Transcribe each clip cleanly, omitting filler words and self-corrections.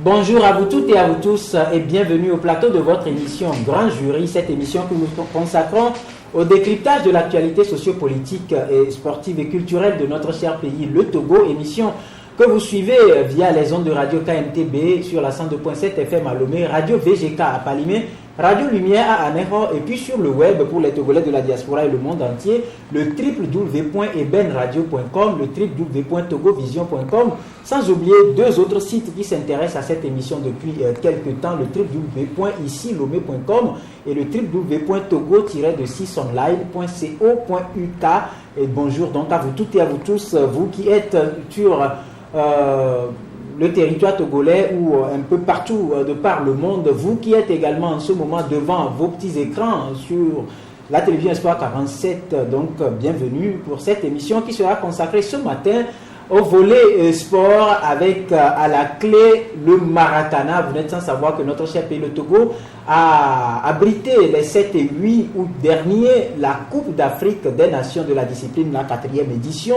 Bonjour à vous toutes et à vous tous et bienvenue au plateau de votre émission Grand Jury, cette émission que nous consacrons au décryptage de l'actualité sociopolitique et sportive et culturelle de notre cher pays, le Togo, émission que vous suivez via les ondes de radio KMTB sur la 102.7 FM à Lomé, radio VGK à Palimé, Radio Lumière à Anéro et puis sur le web pour les Togolais de la diaspora et le monde entier, le www.ebenradio.com, le www.togovision.com, sans oublier deux autres sites qui s'intéressent à cette émission depuis quelques temps, le www.icilomé.com et le www.togo-6online.co.uk. Et bonjour donc à vous toutes et à vous tous, vous qui êtes sur le territoire togolais ou un peu partout de par le monde, vous qui êtes également en ce moment devant vos petits écrans sur la télévision Espoir 47, donc bienvenue pour cette émission qui sera consacrée ce matin au volet sport avec à la clé le Maracana. Vous n'êtes sans savoir que notre cher pays, le Togo, a abrité les 7 et 8 août dernier la Coupe d'Afrique des Nations de la discipline, la 4e édition.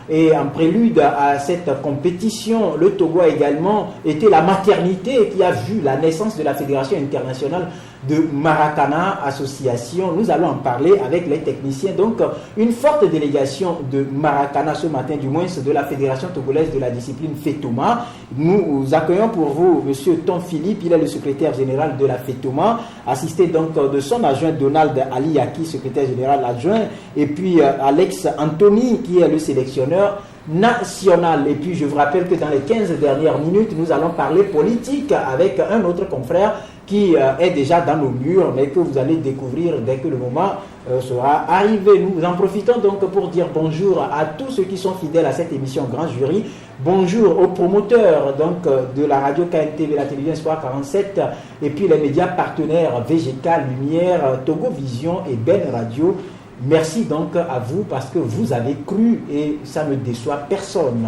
Et en prélude à cette compétition, le Togo a également été la maternité qui a vu la naissance de la Fédération internationale de Maracana Association. Nous allons en parler avec les techniciens. Donc, une forte délégation de Maracana ce matin, du moins de la Fédération togolaise de la discipline FETOMA. Nous accueillons pour vous M. Tom Philippe, il est le secrétaire général de la FETOMA, assisté donc de son adjoint Donald Aliyaki, secrétaire général adjoint, et puis Alex Anthony, qui est le sélectionneur national. Et puis je vous rappelle que dans les 15 dernières minutes, nous allons parler politique avec un autre confrère qui est déjà dans nos murs, mais que vous allez découvrir dès que le moment sera arrivé. Nous en profitons donc pour dire bonjour à tous ceux qui sont fidèles à cette émission Grand Jury. Bonjour aux promoteurs donc, de la radio KNTV, la télévision Espoir 47, et puis les médias partenaires VGK, Lumière, Togo Vision et Ben Radio. Merci donc à vous parce que vous avez cru et ça ne déçoit personne.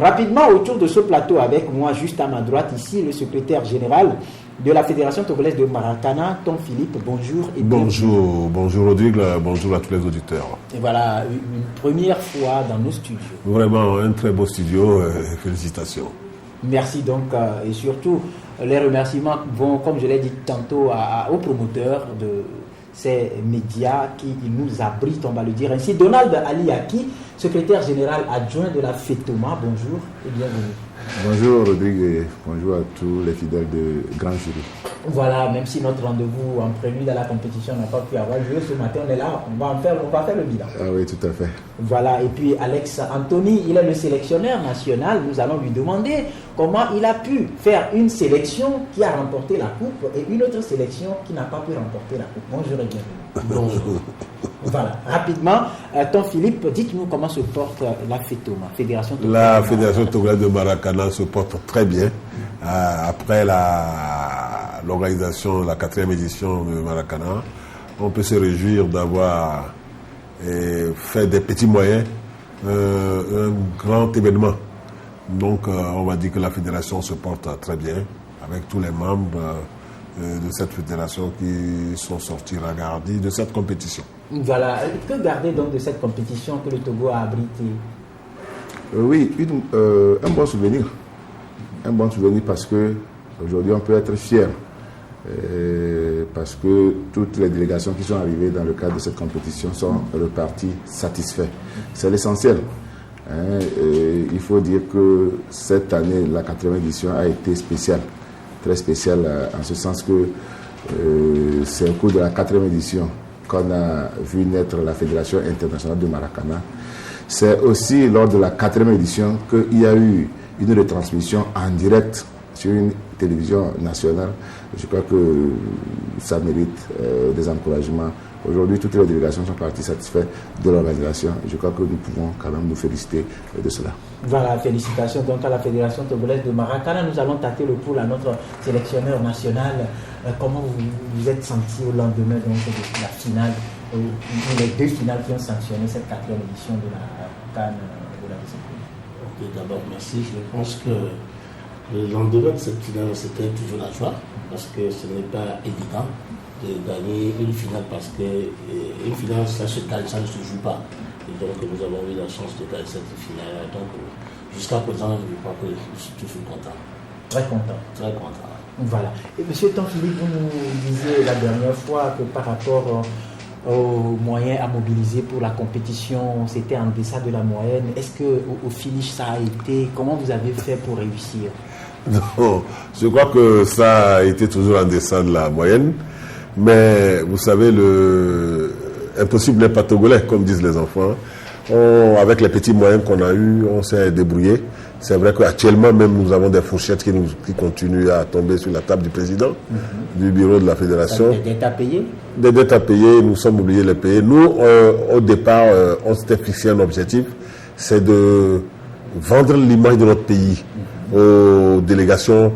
Rapidement autour de ce plateau avec moi, juste à ma droite ici, le secrétaire général de la Fédération togolaise de Maracana, Tom Philippe, bonjour. Et bonjour Rodrigue, bonjour à tous les auditeurs. Et voilà, une première fois dans nos studios. Vraiment un très beau studio, félicitations. Merci donc, et surtout les remerciements vont, comme je l'ai dit tantôt, aux promoteurs de ces médias qui nous abritent, on va le dire ainsi. Donald Aliyaki, secrétaire général adjoint de la FETOMA, bonjour et bienvenue. Bonjour Rodrigue et bonjour à tous les fidèles de Grand Jury. Voilà, même si notre rendez-vous en prélude à la compétition n'a pas pu avoir lieu, ce matin on est là, on va faire le bilan. Ah oui, tout à fait. Voilà, et puis Alex Anthony, il est le sélectionneur national, nous allons lui demander comment il a pu faire une sélection qui a remporté la coupe et une autre sélection qui n'a pas pu remporter la coupe. Bonjour et bienvenue. Bonjour. Voilà, rapidement, Tom Philippe, dites-nous comment se porte la FETOMA, Fédération togolaise. La Fédération togolaise de Maracana se porte très bien. Après l'organisation de la 4e édition de Maracana, on peut se réjouir d'avoir fait des petits moyens, un grand événement. Donc on va dire que la fédération se porte très bien avec tous les membres de cette fédération qui sont sortis ragardis de cette compétition. Voilà, que garder donc de cette compétition que le Togo a abrité? Oui, un bon souvenir. Un bon souvenir parce que aujourd'hui on peut être fier. Parce que toutes les délégations qui sont arrivées dans le cadre de cette compétition sont reparties satisfaits. C'est l'essentiel. Il faut dire que cette année, la 4e édition a été spéciale, très spéciale en ce sens que c'est au cours de la 4e édition qu'on a vu naître la Fédération internationale de Maracana. C'est aussi lors de la 4e édition qu'il y a eu une retransmission en direct sur une télévision nationale. Je crois que ça mérite des encouragements. Aujourd'hui, toutes les délégations sont parties satisfaites de l'organisation. Je crois que nous pouvons quand même nous féliciter de cela. Voilà, félicitations donc à la Fédération togolaise de Maracana. Nous allons tâter le pouls à notre sélectionneur national. Comment vous vous êtes senti au lendemain donc, de la finale, les deux finales qui ont sanctionné cette 4e édition de la CAN de la discipline? Ok, d'abord, merci. Je pense que le lendemain de cette finale, c'était toujours la joie, parce que ce n'est pas évident de gagner une finale, parce qu'une finale, ça se gagne, ça ne se joue pas. Et donc, nous avons eu la chance de gagner cette finale. Donc, jusqu'à présent, je crois que je suis toujours content. Très content. Très content. Voilà. Et M. Tanphilippe, vous nous disiez la dernière fois que par rapport aux moyens à mobiliser pour la compétition, c'était en deçà de la moyenne. Est-ce qu'au finish, ça a été... Comment vous avez fait pour réussir? Non, je crois que ça a été toujours en deçà de la moyenne. Mais vous savez, impossible n'est pas togolais, comme disent les enfants. Avec les petits moyens qu'on a eus, on s'est débrouillé. C'est vrai qu'actuellement même, nous avons des fourchettes qui continuent à tomber sur la table du président, du bureau de la fédération. Des dettes à payer? Des dettes à payer, nous sommes obligés de les payer. Nous, au départ, on s'était fixé un objectif, c'est de vendre l'image de notre pays aux délégations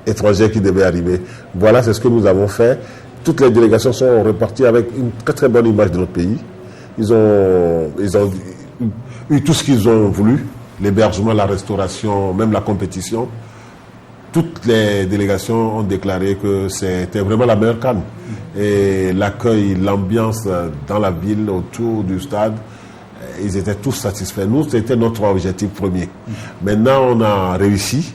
étrangères qui devaient arriver. Voilà, c'est ce que nous avons fait. Toutes les délégations sont reparties avec une très très bonne image de notre pays. Ils ont eu tout ce qu'ils ont voulu, l'hébergement, la restauration, même la compétition. Toutes les délégations ont déclaré que c'était vraiment la meilleure CAN. Et l'accueil, l'ambiance dans la ville, autour du stade, ils étaient tous satisfaits. Nous, c'était notre objectif premier. Maintenant, on a réussi.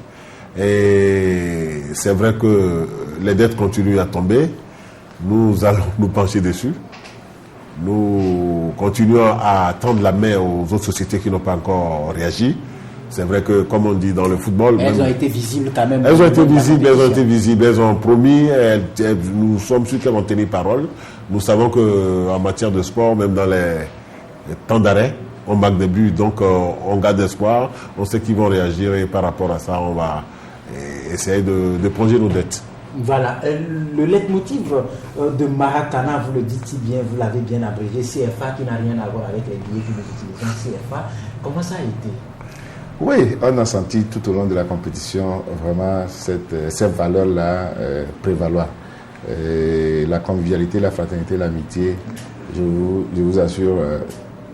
Et c'est vrai que les dettes continuent à tomber. Nous allons nous pencher dessus. Nous continuons à tendre la main aux autres sociétés qui n'ont pas encore réagi. C'est vrai que, comme on dit dans le football... Elles ont été visibles quand même. Elles ont été visibles, elles ont promis, nous sommes sûrs qu'elles vont tenir parole. Nous savons qu'en matière de sport, même dans les temps d'arrêt, on marque des buts, donc on garde espoir. On sait qu'ils vont réagir et par rapport à ça, on va essayer de plonger nos dettes. Voilà, le leitmotiv de Maracana, vous le dites si bien, vous l'avez bien abrégé, CFA, qui n'a rien à voir avec les billets que nous utilisons, CFA. Comment ça a été? Oui, on a senti tout au long de la compétition vraiment cette valeur-là prévaloir. La convivialité, la fraternité, l'amitié, je vous assure,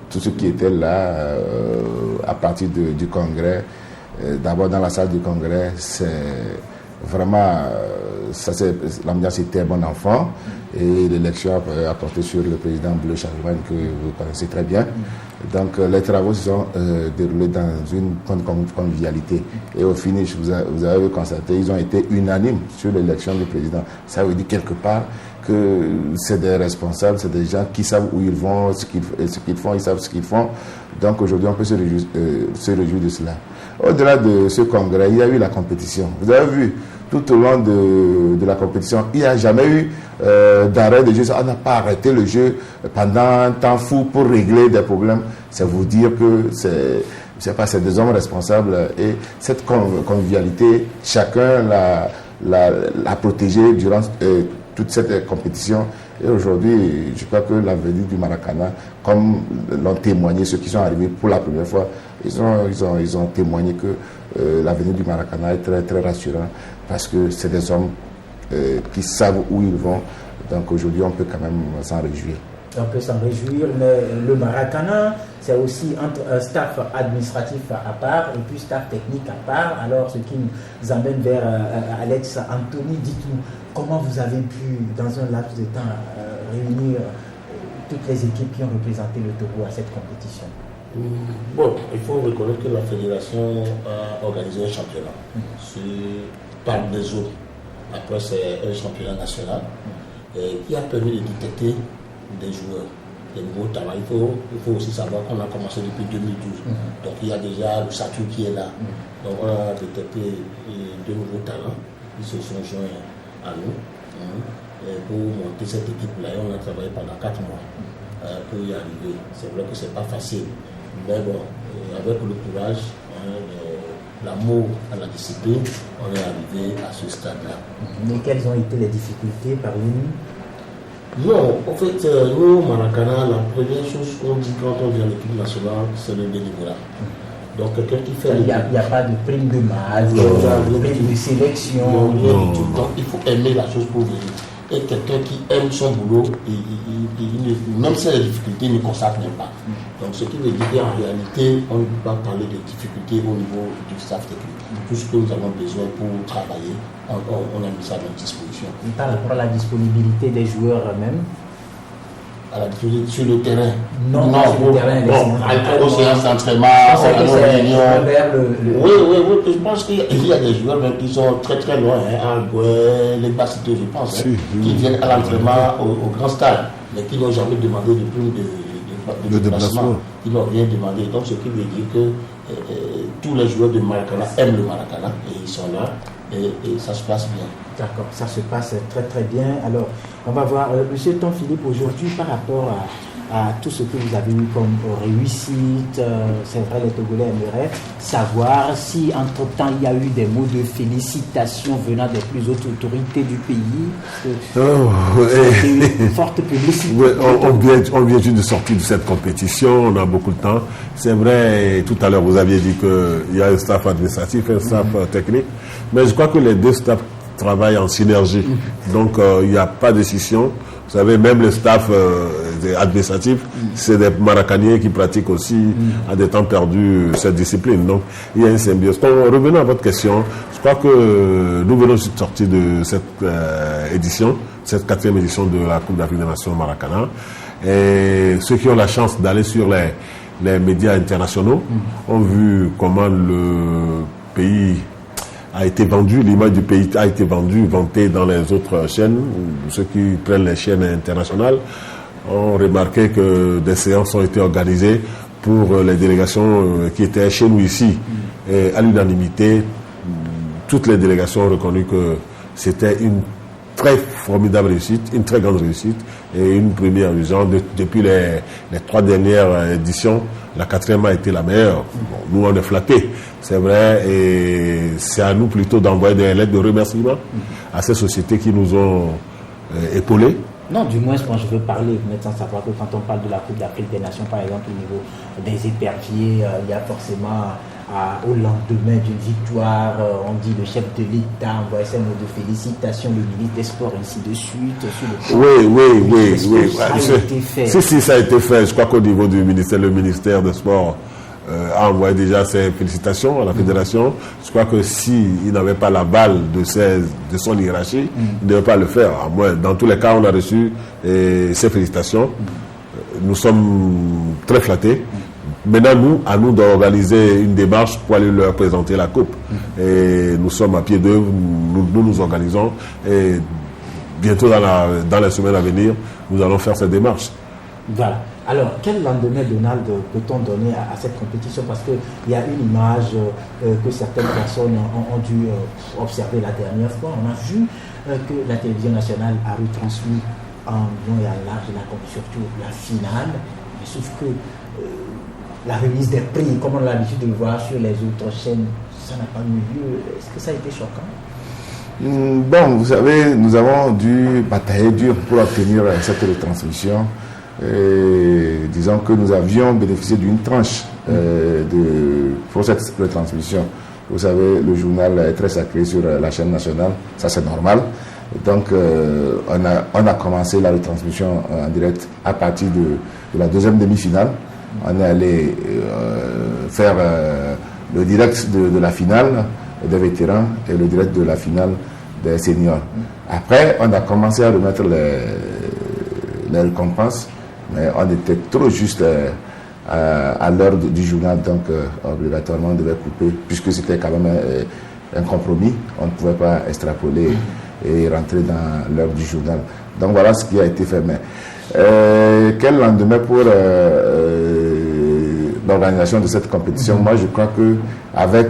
tout ce qui était là à partir du congrès, d'abord dans la salle du congrès, c'est vraiment, l'ambiance était bon enfant et l'élection a porté sur le président Bleu Charlemagne que vous connaissez très bien. Donc les travaux se sont déroulés dans une bonne convivialité et au finish, vous avez constaté, ils ont été unanimes sur l'élection du président. Ça veut dire quelque part que c'est des responsables, c'est des gens qui savent où ils vont, ce qu'ils font, ils savent ce qu'ils font. Donc aujourd'hui, on peut se réjouir de cela. Au-delà de ce congrès, il y a eu la compétition. Vous avez vu, tout au long de la compétition, il n'y a jamais eu d'arrêt de jeu. On n'a pas arrêté le jeu pendant un temps fou pour régler des problèmes. C'est vous dire que c'est des hommes responsables et cette convivialité, chacun l'a protégé durant toute cette compétition. Et aujourd'hui, je crois que l'avenir du Maracana, comme l'ont témoigné ceux qui sont arrivés pour la première fois, ils ont témoigné que l'avenir du Maracana est très, très rassurant parce que c'est des hommes qui savent où ils vont. Donc aujourd'hui, on peut quand même s'en réjouir. On peut s'en réjouir, mais le Maracana, c'est aussi entre un staff administratif à part et puis staff technique à part. Alors, ce qui nous amène vers Alex Anthony, dites-nous, comment vous avez pu, dans un laps de temps, réunir toutes les équipes qui ont représenté le Togo à cette compétition? Bon, il faut reconnaître que la fédération a organisé un championnat par des autres. Après, c'est un championnat national qui a permis de détecter des joueurs, des nouveaux talents. Il faut aussi savoir qu'on a commencé depuis 2012. Donc il y a déjà le Satou qui est là. Donc on a détecté deux nouveaux talents qui se sont joints à nous pour monter cette équipe-là. On a travaillé pendant 4 mois pour y arriver. C'est vrai que ce n'est pas facile. Mais bon, avec le courage, l'amour à la discipline, on est arrivé à ce stade-là. Mais quelles ont été les difficultés parmi nous? Non, en fait, nous, Maracana, la première chose qu'on dit quand on vient à l'équipe nationale, c'est le bénévolat. Donc, quelqu'un qui fait... Il n'y a pas de prime de masse, de prime de sélection. Non. Donc, il faut aimer la chose pour venir. Et quelqu'un qui aime son boulot, même si les difficultés, il ne consacre même pas. Donc, ce qui veut dire qu'en réalité, on ne peut pas parler de difficultés au niveau du staff technique. Tout ce que nous avons besoin pour travailler, on a mis ça à notre disposition. Par rapport à la disponibilité des joueurs eux-mêmes? sur le terrain. Non, sur le terrain. Aux séances d'entraînement, Oui, je pense qu'il y a des joueurs même qui sont très très loin, les Bassito, je pense, qui viennent à l'entraînement au grand stade, mais qui n'ont jamais demandé de prime de déplacement. Ils n'ont rien demandé. Donc, ce qui veut dire que tous les joueurs de Maracana aiment le Maracana et ils sont là et ça se passe bien. D'accord, ça se passe très très bien. Alors, on va voir, Monsieur Tom Philippe, aujourd'hui, par rapport à tout ce que vous avez eu comme réussite, c'est vrai, les Togolais aimeraient savoir si entre-temps il y a eu des mots de félicitations venant des plus hautes autorités du pays. Une forte publicité. Oui, on vient juste de sortir de cette compétition, on a beaucoup de temps. C'est vrai, tout à l'heure vous aviez dit qu'il y a un staff administratif et un staff technique, mais je crois que les deux staffs travaillent en synergie. Donc il n'y a pas de scission. Vous savez, même le staff administratif, c'est des Maracaniens qui pratiquent aussi à des temps perdus cette discipline. Donc, il y a une symbiose. Revenons à votre question. Je crois que nous venons de sortir de cette édition, cette 4e édition de la Coupe d'Afrique des Nations Maracana. Et ceux qui ont la chance d'aller sur les médias internationaux ont vu comment le pays a été vendu, l'image du pays a été vendue, vantée dans les autres chaînes. Ceux qui prennent les chaînes internationales ont remarqué que des séances ont été organisées pour les délégations qui étaient chez nous ici. Et à l'unanimité, toutes les délégations ont reconnu que c'était une très formidable réussite, une très grande réussite et une première genre. Depuis les 3 dernières éditions, la 4e a été la meilleure. Bon, nous, on est flattés, c'est vrai, et c'est à nous plutôt d'envoyer des lettres de remerciement à ces sociétés qui nous ont épaulés. Non, du moins, quand je veux parler, maintenant, savoir que quand on parle de la Coupe d'Afrique des Nations, par exemple, au niveau des éperviers, il y a forcément, au lendemain d'une victoire, on dit le chef de l'État envoie ses mots de félicitations, le ministre des Sports, ainsi de suite. Oui. Ça a été fait. Si, ça a été fait. Je crois qu'au niveau du ministère, le ministère des Sports a envoyé déjà ses félicitations à la fédération. Je crois que s'il n'avait pas la balle de son hiérarchie, il ne devait pas le faire. À moins, dans tous les cas, on a reçu ses félicitations. Nous sommes très flattés. Maintenant, à nous d'organiser une démarche pour aller leur présenter la coupe. Et nous sommes à pied d'œuvre, nous organisons. Et bientôt, dans les semaines à venir, nous allons faire cette démarche. Voilà. Alors, quel lendemain, Donald, peut-on donner à cette compétition? Parce qu'il y a une image que certaines personnes ont dû observer la dernière fois. On a vu que la télévision nationale a retransmis en long et en large surtout la finale. Mais sauf que la remise des prix, comme on a l'habitude de le voir sur les autres chaînes, ça n'a pas eu lieu. Est-ce que ça a été choquant? Bon, vous savez, nous avons dû batailler dur pour obtenir cette retransmission. Et disons que nous avions bénéficié d'une tranche pour cette retransmission. Vous savez, le journal est très sacré sur la chaîne nationale, ça c'est normal. Donc on a commencé la retransmission en direct à partir de la 2e demi-finale. On est allé faire le direct de la finale des vétérans et le direct de la finale des seniors. Après, on a commencé à remettre les récompenses, mais on était trop juste à l'heure du journal, donc obligatoirement on devait couper, puisque c'était quand même un compromis, on ne pouvait pas extrapoler et rentrer dans l'heure du journal. Donc voilà ce qui a été fait. Mais quel lendemain pour l'organisation de cette compétition? Moi je crois que avec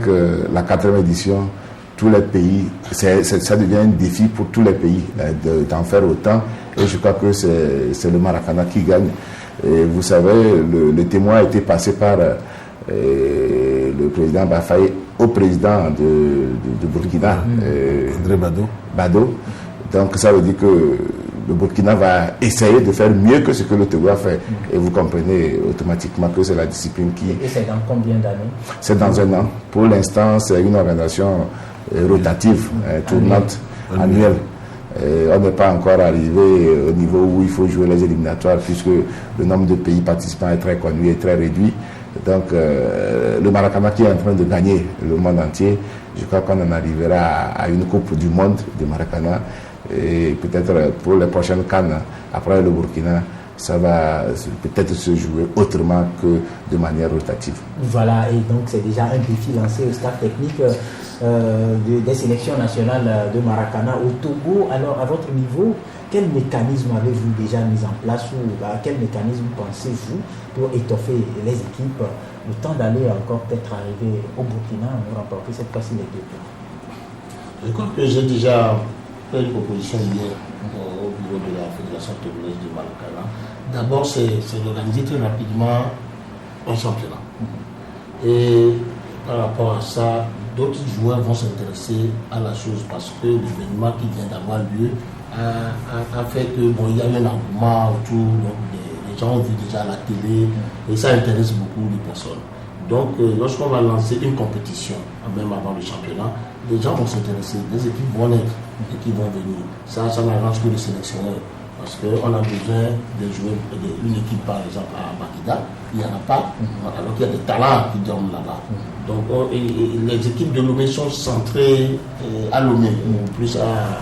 la 4e édition, tous les pays, ça devient un défi pour tous les pays d'en faire autant. Et je crois que c'est le Maracana qui gagne. Et vous savez, le témoin a été passé par le président Bafaye au président de Burkina, André Bado. Donc ça veut dire que le Burkina va essayer de faire mieux que ce que le Togo a fait. Et vous comprenez automatiquement que c'est la discipline qui... Et c'est dans combien d'années? C'est dans 1 an. Pour l'instant, c'est une organisation rotative, tournante, annuelle. On n'est pas encore arrivé au niveau où il faut jouer les éliminatoires, puisque le nombre de pays participants est très connu et très réduit. Donc le Maracana qui est en train de gagner le monde entier, je crois qu'on en arrivera à une Coupe du monde de Maracana. Et peut-être pour les prochaines CAN, après le Burkina, ça va peut-être se jouer autrement que de manière rotative. Voilà, et donc c'est déjà un défi lancé au staff technique des sélections nationales de Maracana au Togo. Alors, à votre niveau, quel mécanisme avez-vous déjà mis en place ou quel mécanisme pensez-vous pour étoffer les équipes le temps d'aller encore peut-être arriver au Burkina et remporter cette fois-ci les 2 tours? Je crois que j'ai déjà fait une proposition hier au bureau de la Fédération togolaise du Maracana. D'abord, c'est d'organiser très rapidement un championnat. Et par rapport à ça, d'autres joueurs vont s'intéresser à la chose parce que l'événement qui vient d'avoir lieu a fait que il y a eu un engouement autour, donc les gens ont vu déjà la télé et ça intéresse beaucoup les personnes. Donc lorsqu'on va lancer une compétition, même avant le championnat, les gens vont s'intéresser, des équipes vont naître et qui vont venir. Ça n'arrange que les sélectionneurs. Parce qu'on a besoin de jouer une équipe, par exemple, à Bakida, il n'y en a pas, alors qu'il y a des talents qui dorment là-bas. Donc, les équipes de Lomé sont centrées à Lomé, plus à...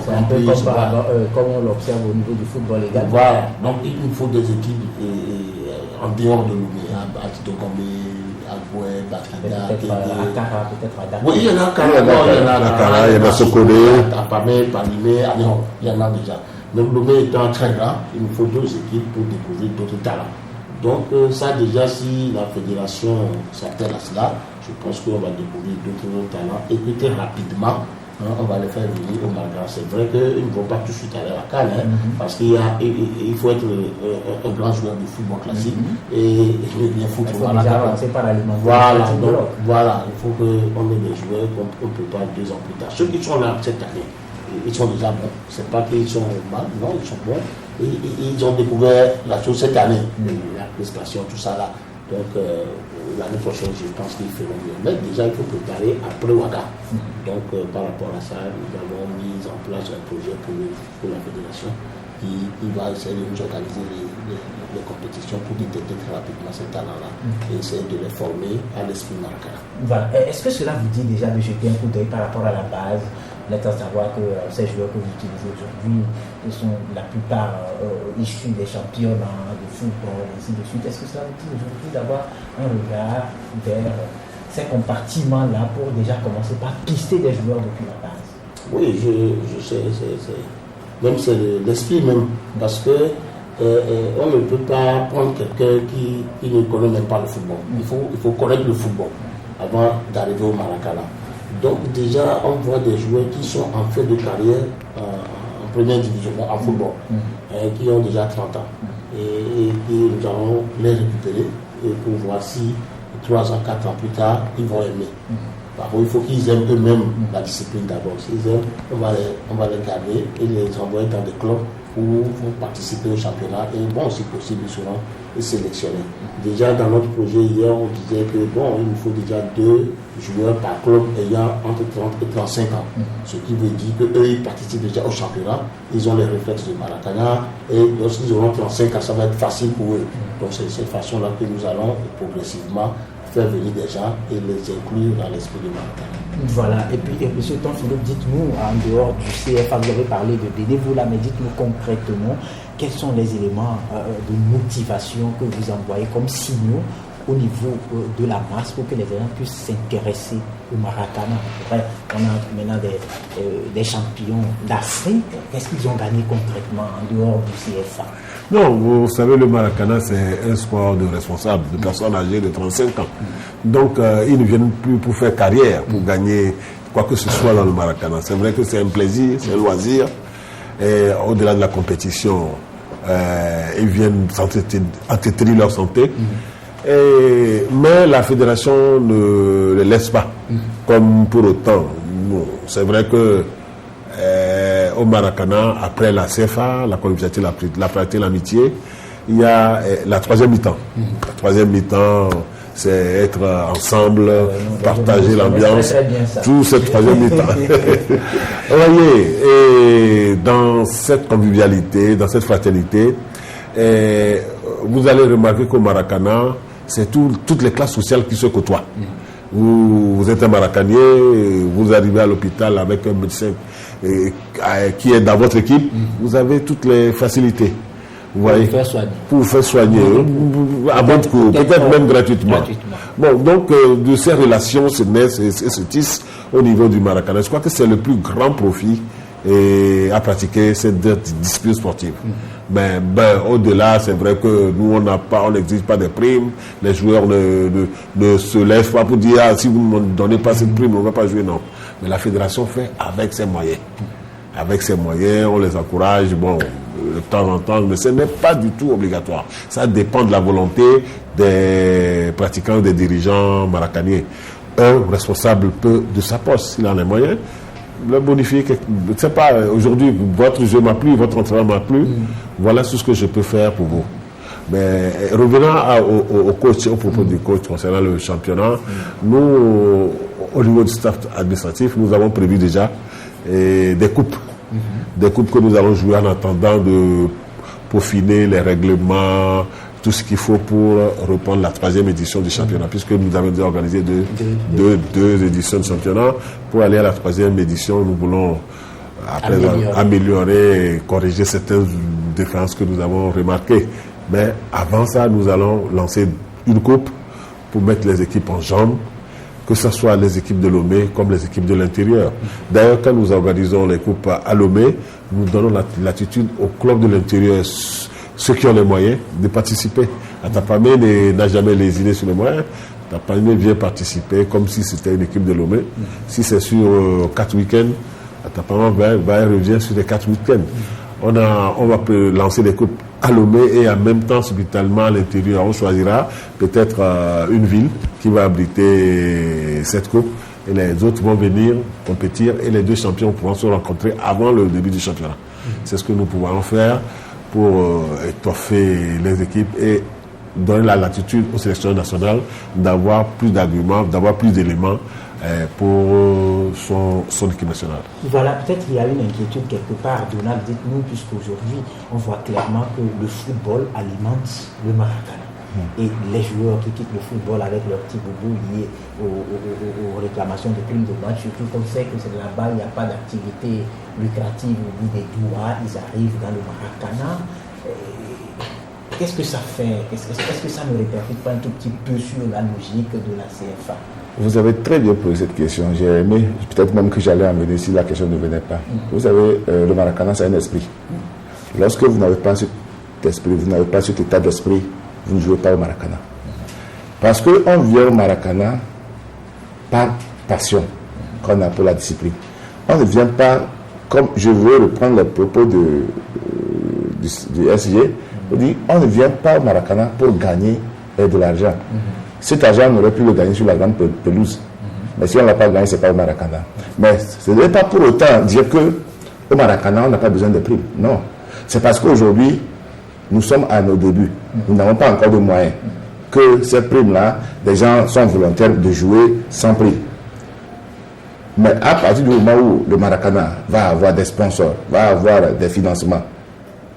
C'est un peu comme on l'observe au niveau du football légal. Voilà, donc il nous faut des équipes en dehors de Lomé, à Titogomé, à Goué, Bakida, Akara, peut-être à Dakar. Oui, il y en a Akara, il y en a Sokone, à Pamé, Palimé, à Lyon, il y en a déjà. Donc Lomé étant très grand, il nous faut 2 équipes pour découvrir d'autres talents. Donc ça déjà, si la fédération s'attelle à cela, je pense qu'on va découvrir d'autres talents et que très rapidement, on va les faire venir au Maracana. C'est vrai qu'ils ne vont pas tout de suite aller à la CAN, parce qu'il faut être un grand joueur de football classique et bien foutre. Il faut déjà avancer par l'alimentaire. Voilà, il faut qu'on ait des joueurs qu'on prépare 2 ans plus tard. Ceux qui sont là cette année, ils sont déjà bons. C'est pas qu'ils sont mal, non, ils sont bons. Et ils ont découvert la chose cette année, la prestation, tout ça là. Donc l'année prochaine, je pense qu'ils feront mieux. Mais déjà, il faut préparer après Ouaga. Donc par rapport à ça, nous avons mis en place un projet pour la fédération qui va essayer de nous organiser les compétitions pour détecter très rapidement ces talents-là et essayer de les former à l'esprit Maracana. Voilà. Est-ce que cela vous dit déjà de jeter un coup d'œil par rapport à la base? Laissez savoir que ces joueurs que vous utilisez aujourd'hui, ils sont la plupart issus des championnats de football, et ainsi de suite. Est-ce que cela vous dit aujourd'hui d'avoir un regard vers ces compartiments-là pour déjà commencer par pister des joueurs depuis la base? Oui, je sais, même c'est l'esprit même, parce que on ne peut pas prendre quelqu'un qui ne connaît même pas le football. Il faut connaître le football avant d'arriver au Maracana. Donc déjà, on voit des joueurs qui sont en fin de carrière en première division, en football, qui ont déjà 30 ans. Et nous allons les récupérer pour voir si 3 ans, 4 ans plus tard, ils vont aimer. Parfois, il faut qu'ils aiment eux-mêmes la discipline d'abord. S'ils aiment, on va les garder et les envoyer dans des clubs pour participer au championnat et bon, si possible, souvent, et sélectionner. Déjà, dans notre projet hier, on disait que bon, il nous faut déjà 2 joueurs par club ayant entre 30 et 35 ans. Ce qui veut dire qu'eux, ils participent déjà au championnat, ils ont les réflexes de Maracana et lorsqu'ils auront 35 ans, ça va être facile pour eux. Donc, c'est de cette façon-là que nous allons progressivement faire venir des gens et les inclure dans l'esprit de Maracana. Voilà, et puis M. Tonphilippe, dites-nous, en dehors du CFA, vous avez parlé de bénévolat, là, mais dites-nous concrètement, quels sont les éléments de motivation que vous envoyez comme signaux au niveau de la masse pour que les gens puissent s'intéresser au Maracana. Après, on a maintenant des champions d'Afrique. Qu'est-ce qu'ils ont gagné concrètement en dehors du CFA? Non, vous savez, le Maracana, c'est un sport de responsables, de personnes âgées de 35 ans. Donc, ils ne viennent plus pour faire carrière, pour gagner quoi que ce soit dans le Maracana. C'est vrai que c'est un plaisir, c'est un loisir. Et au-delà de la compétition, ils viennent entretenir leur santé. Mais la fédération ne les laisse pas. Comme pour autant, c'est vrai que au Maracana, après la CFA, la convivialité, la fraternité, l'amitié, il y a la troisième mi-temps. La troisième mi-temps, c'est être ensemble, partager l'ambiance, tout cette troisième mi-temps. Vous voyez, et dans cette convivialité, dans cette fraternité, vous allez remarquer qu'au Maracana, c'est toutes les classes sociales qui se côtoient. Vous êtes un Maracanier, vous arrivez à l'hôpital avec un médecin qui est dans votre équipe, vous avez toutes les facilités. Vous voyez, pour vous faire soigner, à bon coût, peut-être même gratuitement. Bon, donc de ces relations se naissent et se tissent au niveau du Maracana. Je crois que c'est le plus grand profit à pratiquer cette discipline sportive. Ben, au-delà, c'est vrai que nous, on n'exige pas de primes. Les joueurs ne se lèvent pas pour dire, si vous ne me donnez pas cette prime, on ne va pas jouer, non. Mais la fédération fait avec ses moyens. Avec ses moyens, on les encourage, bon, de temps en temps, mais ce n'est pas du tout obligatoire. Ça dépend de la volonté des pratiquants, des dirigeants maracaniens. Un responsable peut de sa poste, s'il en a les moyens, le bonifier. Je ne sais pas, aujourd'hui, votre jeu m'a plu, votre entraînement m'a plu, voilà tout ce que je peux faire pour vous. Mais revenant au coach, au propos du coach concernant le championnat, nous, au niveau du staff administratif, nous avons prévu déjà des coupes. Des coupes que nous allons jouer en attendant de peaufiner les règlements, tout ce qu'il faut pour reprendre la 3e édition du championnat, puisque nous avons déjà organisé deux éditions de championnat. Pour aller à la 3e édition, nous voulons améliorer et corriger certaines différences que nous avons remarquées. Mais avant ça, nous allons lancer une coupe pour mettre les équipes en jambes, que ce soit les équipes de Lomé comme les équipes de l'intérieur. D'ailleurs, quand nous organisons les coupes à Lomé, nous donnons l'attitude aux clubs de l'intérieur, ceux qui ont les moyens de participer. Atapamé n'a jamais lésiné sur les moyens. Atapamé vient participer comme si c'était une équipe de Lomé. Si c'est sur 4 week-ends, Atapamé va et revient sur les 4 week-ends. On va lancer des coupes à Lomé et en même temps, subitalement, à l'intérieur, on choisira peut-être une ville qui va abriter cette coupe et les autres vont venir compétir et les deux champions pourront se rencontrer avant le début du championnat. C'est ce que nous pouvons faire pour étoffer les équipes et donner la latitude aux sélections nationales d'avoir plus d'arguments, d'avoir plus d'éléments pour son équipe nationale. Voilà, peut-être qu'il y a une inquiétude quelque part, Donald, dites-nous, puisqu'aujourd'hui, on voit clairement que le football alimente le Maracana. Et les joueurs qui quittent le football avec leur petit boubou lié aux réclamations de primes de match, surtout qu'on sait que c'est là-bas, il n'y a pas d'activité lucrative au bout des doigts, ils arrivent dans le Maracana. Qu'est-ce que ça fait? Est-ce que ça ne répercute pas un tout petit peu sur la logique de la CFA? Vous avez très bien posé cette question. J'ai aimé, peut-être même que j'allais en venir si la question ne venait pas. Vous savez, le Maracana, c'est un esprit. Lorsque vous n'avez pas cet esprit, vous n'avez pas cet état d'esprit, vous ne jouez pas au Maracana. Parce qu'on vient au Maracana par passion, qu'on a pour la discipline. On ne vient pas, comme je veux reprendre le propos du SG, on ne vient pas au Maracana pour gagner de l'argent. Cet argent, on aurait pu le gagner sur la grande pelouse. Mais si on ne l'a pas gagné, ce n'est pas au Maracana. Mais ce n'est pas pour autant dire qu'au Maracana, on n'a pas besoin de primes. Non. C'est parce qu'aujourd'hui, nous sommes à nos débuts. Nous n'avons pas encore de moyens. Que ces primes-là, des gens sont volontaires de jouer sans prime. Mais à partir du moment où le Maracana va avoir des sponsors, va avoir des financements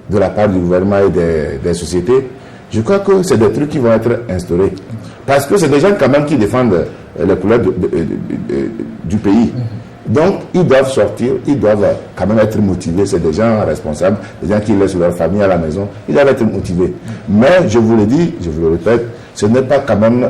de la part du gouvernement et des sociétés, je crois que c'est des trucs qui vont être instaurés. Parce que c'est des gens quand même qui défendent les couleurs du pays. Donc, ils doivent sortir, ils doivent quand même être motivés. C'est des gens responsables, des gens qui laissent leur famille à la maison. Ils doivent être motivés. Mais, je vous le dis, je vous le répète, ce n'est pas quand même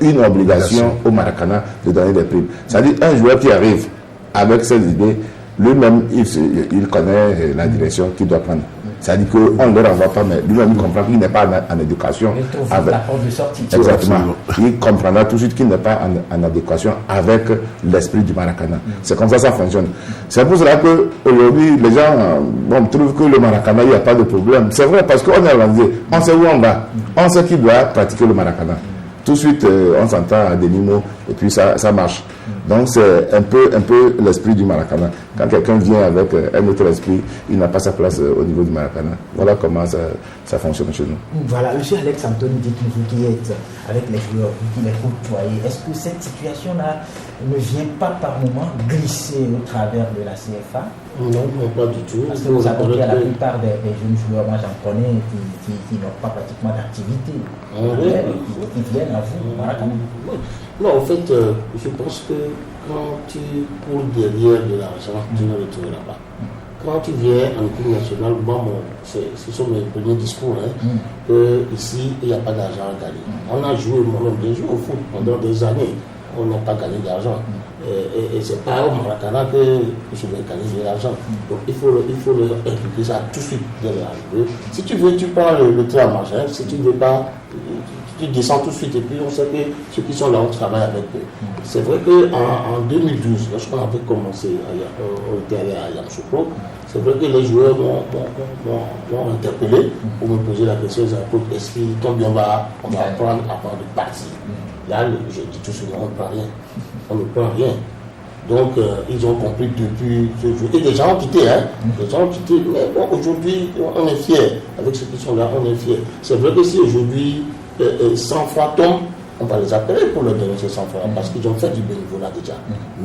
une obligation au Maracana de donner des primes. C'est-à-dire, un joueur qui arrive avec ses idées, lui-même, il connaît la direction qu'il doit prendre. C'est-à-dire qu'on ne le renvoie pas, mais lui-même il comprend qu'il n'est pas en éducation. Il trouve la porte de sortie. Exactement. Il comprendra tout de suite qu'il n'est pas en adéquation avec l'esprit du Maracana. C'est comme ça fonctionne. C'est pour cela qu'aujourd'hui, les gens trouvent que le Maracana, il n'y a pas de problème. C'est vrai, parce qu'on est organisé. On sait où on va. On sait qui doit pratiquer le Maracana. Tout de suite, on s'entend à des mots et puis ça marche. Donc, c'est un peu l'esprit du Maracana. Quand quelqu'un vient avec un autre esprit, il n'a pas sa place au niveau du Maracana. Voilà comment ça fonctionne chez nous. Voilà, M. Alex Anthony, dites-nous, vous qui êtes avec les joueurs, vous qui les côtoyez, est-ce que cette situation-là ne vient pas par moment glisser au travers de la CFA? Non, pas du tout. Parce que vous savez qu'il y a la plupart des jeunes joueurs, moi j'en connais, qui n'ont pas pratiquement d'activité. Qui viennent à vous, Maracana. Non, en fait, je pense que quand tu cours derrière de l'argent, tu ne le trouveras pas. quand tu viens en équipe nationale, moi, ce sont mes premiers discours, ici, il n'y a pas d'argent à gagner. On a joué, moi-même, bien joué au foot pendant des années. On n'a pas gagné d'argent. Et c'est pas au Maracana que je vais gagner de l'argent. Donc il faut le impliquer ça tout de suite dès l'arrivée. Si tu veux, tu prends le train à marche. Si tu ne veux pas, tu descends tout de suite. Et puis on sait que ceux qui sont là, on travaille avec eux. C'est vrai qu'en 2012, lorsqu'on avait commencé, on était allé à Yamoussoukro, c'est vrai que les joueurs m'ont interpellé pour me poser la question, est-ce qu'il tombe bien, on va apprendre avant de partir. Là, je dis tout souvent, on ne prend rien. On ne prend rien. Donc, ils ont compris depuis ce jour. Et les gens ont quitté, Les gens ont quitté. Mais bon, aujourd'hui, on est fiers. Avec ceux qui sont là, on est fiers. C'est vrai que si aujourd'hui, 100 fois tombent, on va les appeler pour leur donner ces 100 francs parce qu'ils ont fait du bénévolat déjà.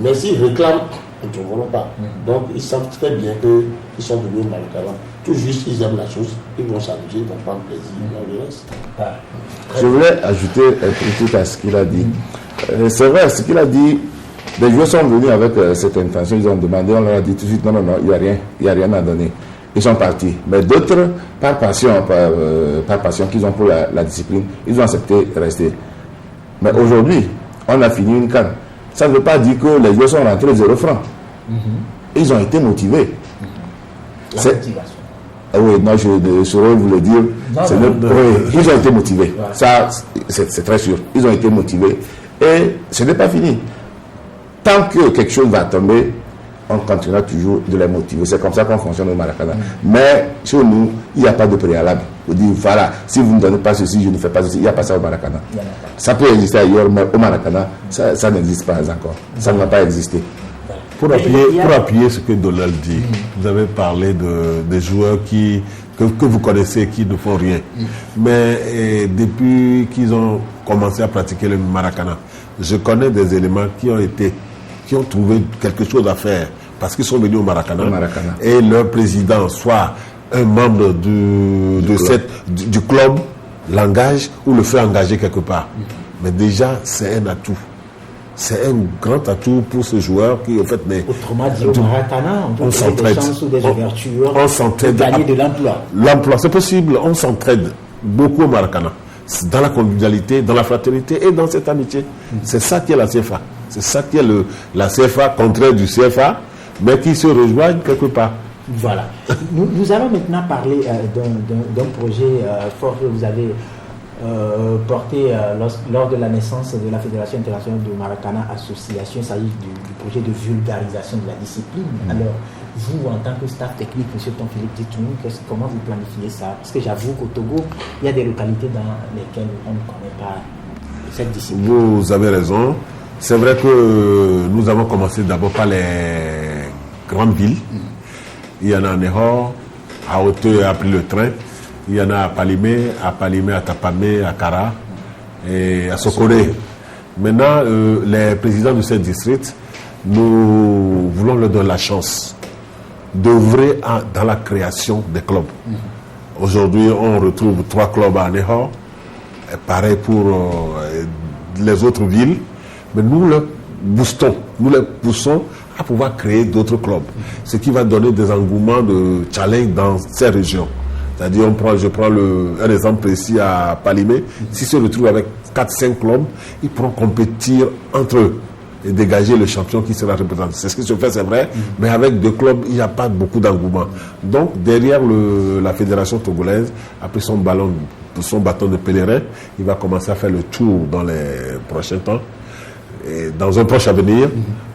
Mais s'ils réclament, ils ne trouveront pas. Donc, ils savent très bien qu'ils sont venus au Maracana. Tout juste, ils aiment la chose, ils vont s'amuser, ils vont prendre plaisir, ils le reste. Je voulais ajouter un truc à ce qu'il a dit. C'est vrai, ce qu'il a dit, les joueurs sont venus avec cette intention, ils ont demandé, on leur a dit tout de suite, non, il n'y a rien à donner. Ils sont partis. Mais d'autres, par passion qu'ils ont pour la discipline, ils ont accepté de rester. Mais aujourd'hui, on a fini une canne. Ça ne veut pas dire que les joueurs sont rentrés 0 francs. Ils ont été motivés. La motivation. Oui, non, je saurais vous le dire. Ils ont été motivés. Ouais. Ça, c'est très sûr. Ils ont été motivés. Et ce n'est pas fini. Tant que quelque chose va tomber, on continuera toujours de les motiver. C'est comme ça qu'on fonctionne au Maracana. Mais chez nous, il n'y a pas de préalable. Vous dites, voilà, si vous ne me donnez pas ceci, je ne fais pas ceci. Il n'y a pas ça au Maracana. Ça peut exister ailleurs, mais au Maracana, ça n'existe pas encore. Ça ne va pas exister. Pour appuyer ce que Donald dit, vous avez parlé des joueurs que vous connaissez qui ne font rien. Mais depuis qu'ils ont commencé à pratiquer le Maracana, je connais des éléments qui ont trouvé quelque chose à faire parce qu'ils sont venus au Maracana. Et leur président, soit un membre du club, l'engage ou le fait engager quelque part. Mais déjà, c'est un atout. C'est un grand atout pour ce joueur qui, en fait, autrement dit, au Maracana, on peut trouver des chances ou des ouvertures de gagner de l'emploi. L'emploi, c'est possible. On s'entraide beaucoup au Maracana. Dans la convivialité, dans la fraternité et dans cette amitié. C'est ça qui est la CFA. C'est ça qui est la CFA, contraire du CFA, mais qui se rejoignent quelque part. Voilà. Nous allons maintenant parler d'un projet fort que vous avez porté lors de la naissance de la Fédération internationale de Maracana Association. Il s'agit du projet de vulgarisation de la discipline. Alors, vous, en tant que staff technique, M. Tonphilippe, dites-nous comment vous planifiez ça. Parce que j'avoue qu'au Togo, il y a des localités dans lesquelles on ne connaît pas cette discipline. Vous avez raison. C'est vrai que nous avons commencé d'abord par les grandes villes. Il y en a à Nehor, à Hauteux, a pris le train. Il y en a à Palimé, à Tapamé, à Kara et à Sokoré. Maintenant, les présidents de ces districts, nous voulons leur donner la chance d'œuvrer dans la création des clubs. Aujourd'hui, on retrouve 3 clubs à Nehor, pareil pour les autres villes, mais nous les poussons à pouvoir créer d'autres clubs, ce qui va donner des engouements de challenge dans ces régions. C'est-à-dire, je prends un exemple précis à Palimé. S'ils se retrouvent avec 4-5 clubs, ils pourront compétir entre eux et dégager le champion qui sera représenté. C'est ce qui se fait, c'est vrai, mais avec 2 clubs, il n'y a pas beaucoup d'engouement. Donc, derrière la fédération togolaise, après son bâton de pèlerin, il va commencer à faire le tour dans les prochains temps, et dans un proche avenir,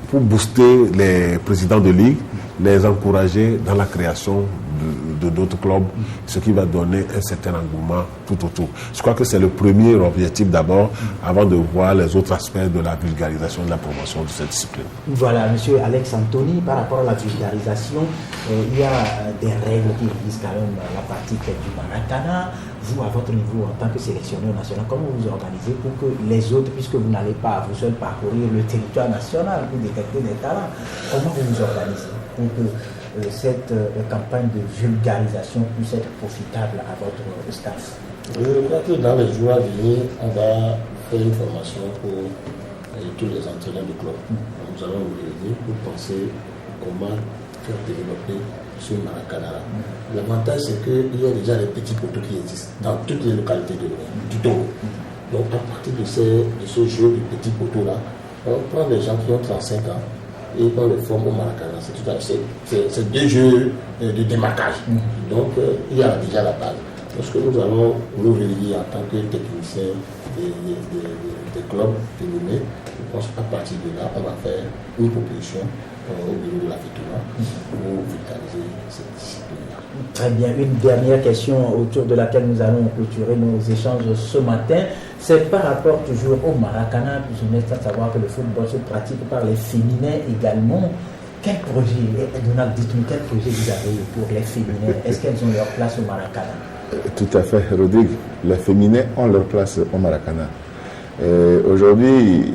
pour booster les présidents de ligue, les encourager dans la création de d'autres clubs, ce qui va donner un certain engouement tout autour. Je crois que c'est le premier objectif d'abord, avant de voir les autres aspects de la vulgarisation et de la promotion de cette discipline. Voilà, monsieur Alex Anthony, par rapport à la vulgarisation, il y a des règles qui régissent quand même la pratique du Maracana. Vous, à votre niveau, en tant que sélectionneur national, comment vous organisez pour que les autres, puisque vous n'allez pas vous seul parcourir le territoire national pour détecter des talents, comment vous vous organisez pour que cette campagne de vulgarisation puisse être profitable à votre staff? Je crois que dans les jours à venir, on va faire une formation pour tous les entraîneurs du club. Nous allons vous aider pour penser comment faire développer sur Maracana. L'avantage, c'est qu'il y a déjà des petits poteaux qui existent dans toutes les localités du Togo. Donc, à partir de ce jeu de petits poteaux-là, on prend des gens qui ont 35 ans et on les forme au Maracana. C'est deux jeux de démarquage. Donc, il y a déjà la base. Parce que nous allons nous réunir en tant que techniciens des clubs de Lomé. Je pense qu'à partir de là, on va faire une proposition au bureau de la FITUNA pour vitaliser cette discipline-là. Très bien. Une dernière question autour de laquelle nous allons clôturer nos échanges ce matin. C'est par rapport toujours au Maracana. Je n'ai pas savoir que le football se pratique par les féminins également. Quel projet, Donald, dites-nous, quel projet vous avez pour les féminins? Est-ce qu'elles ont leur place au Maracana? Tout à fait, Rodrigue. Les féminins ont leur place au Maracana. Aujourd'hui,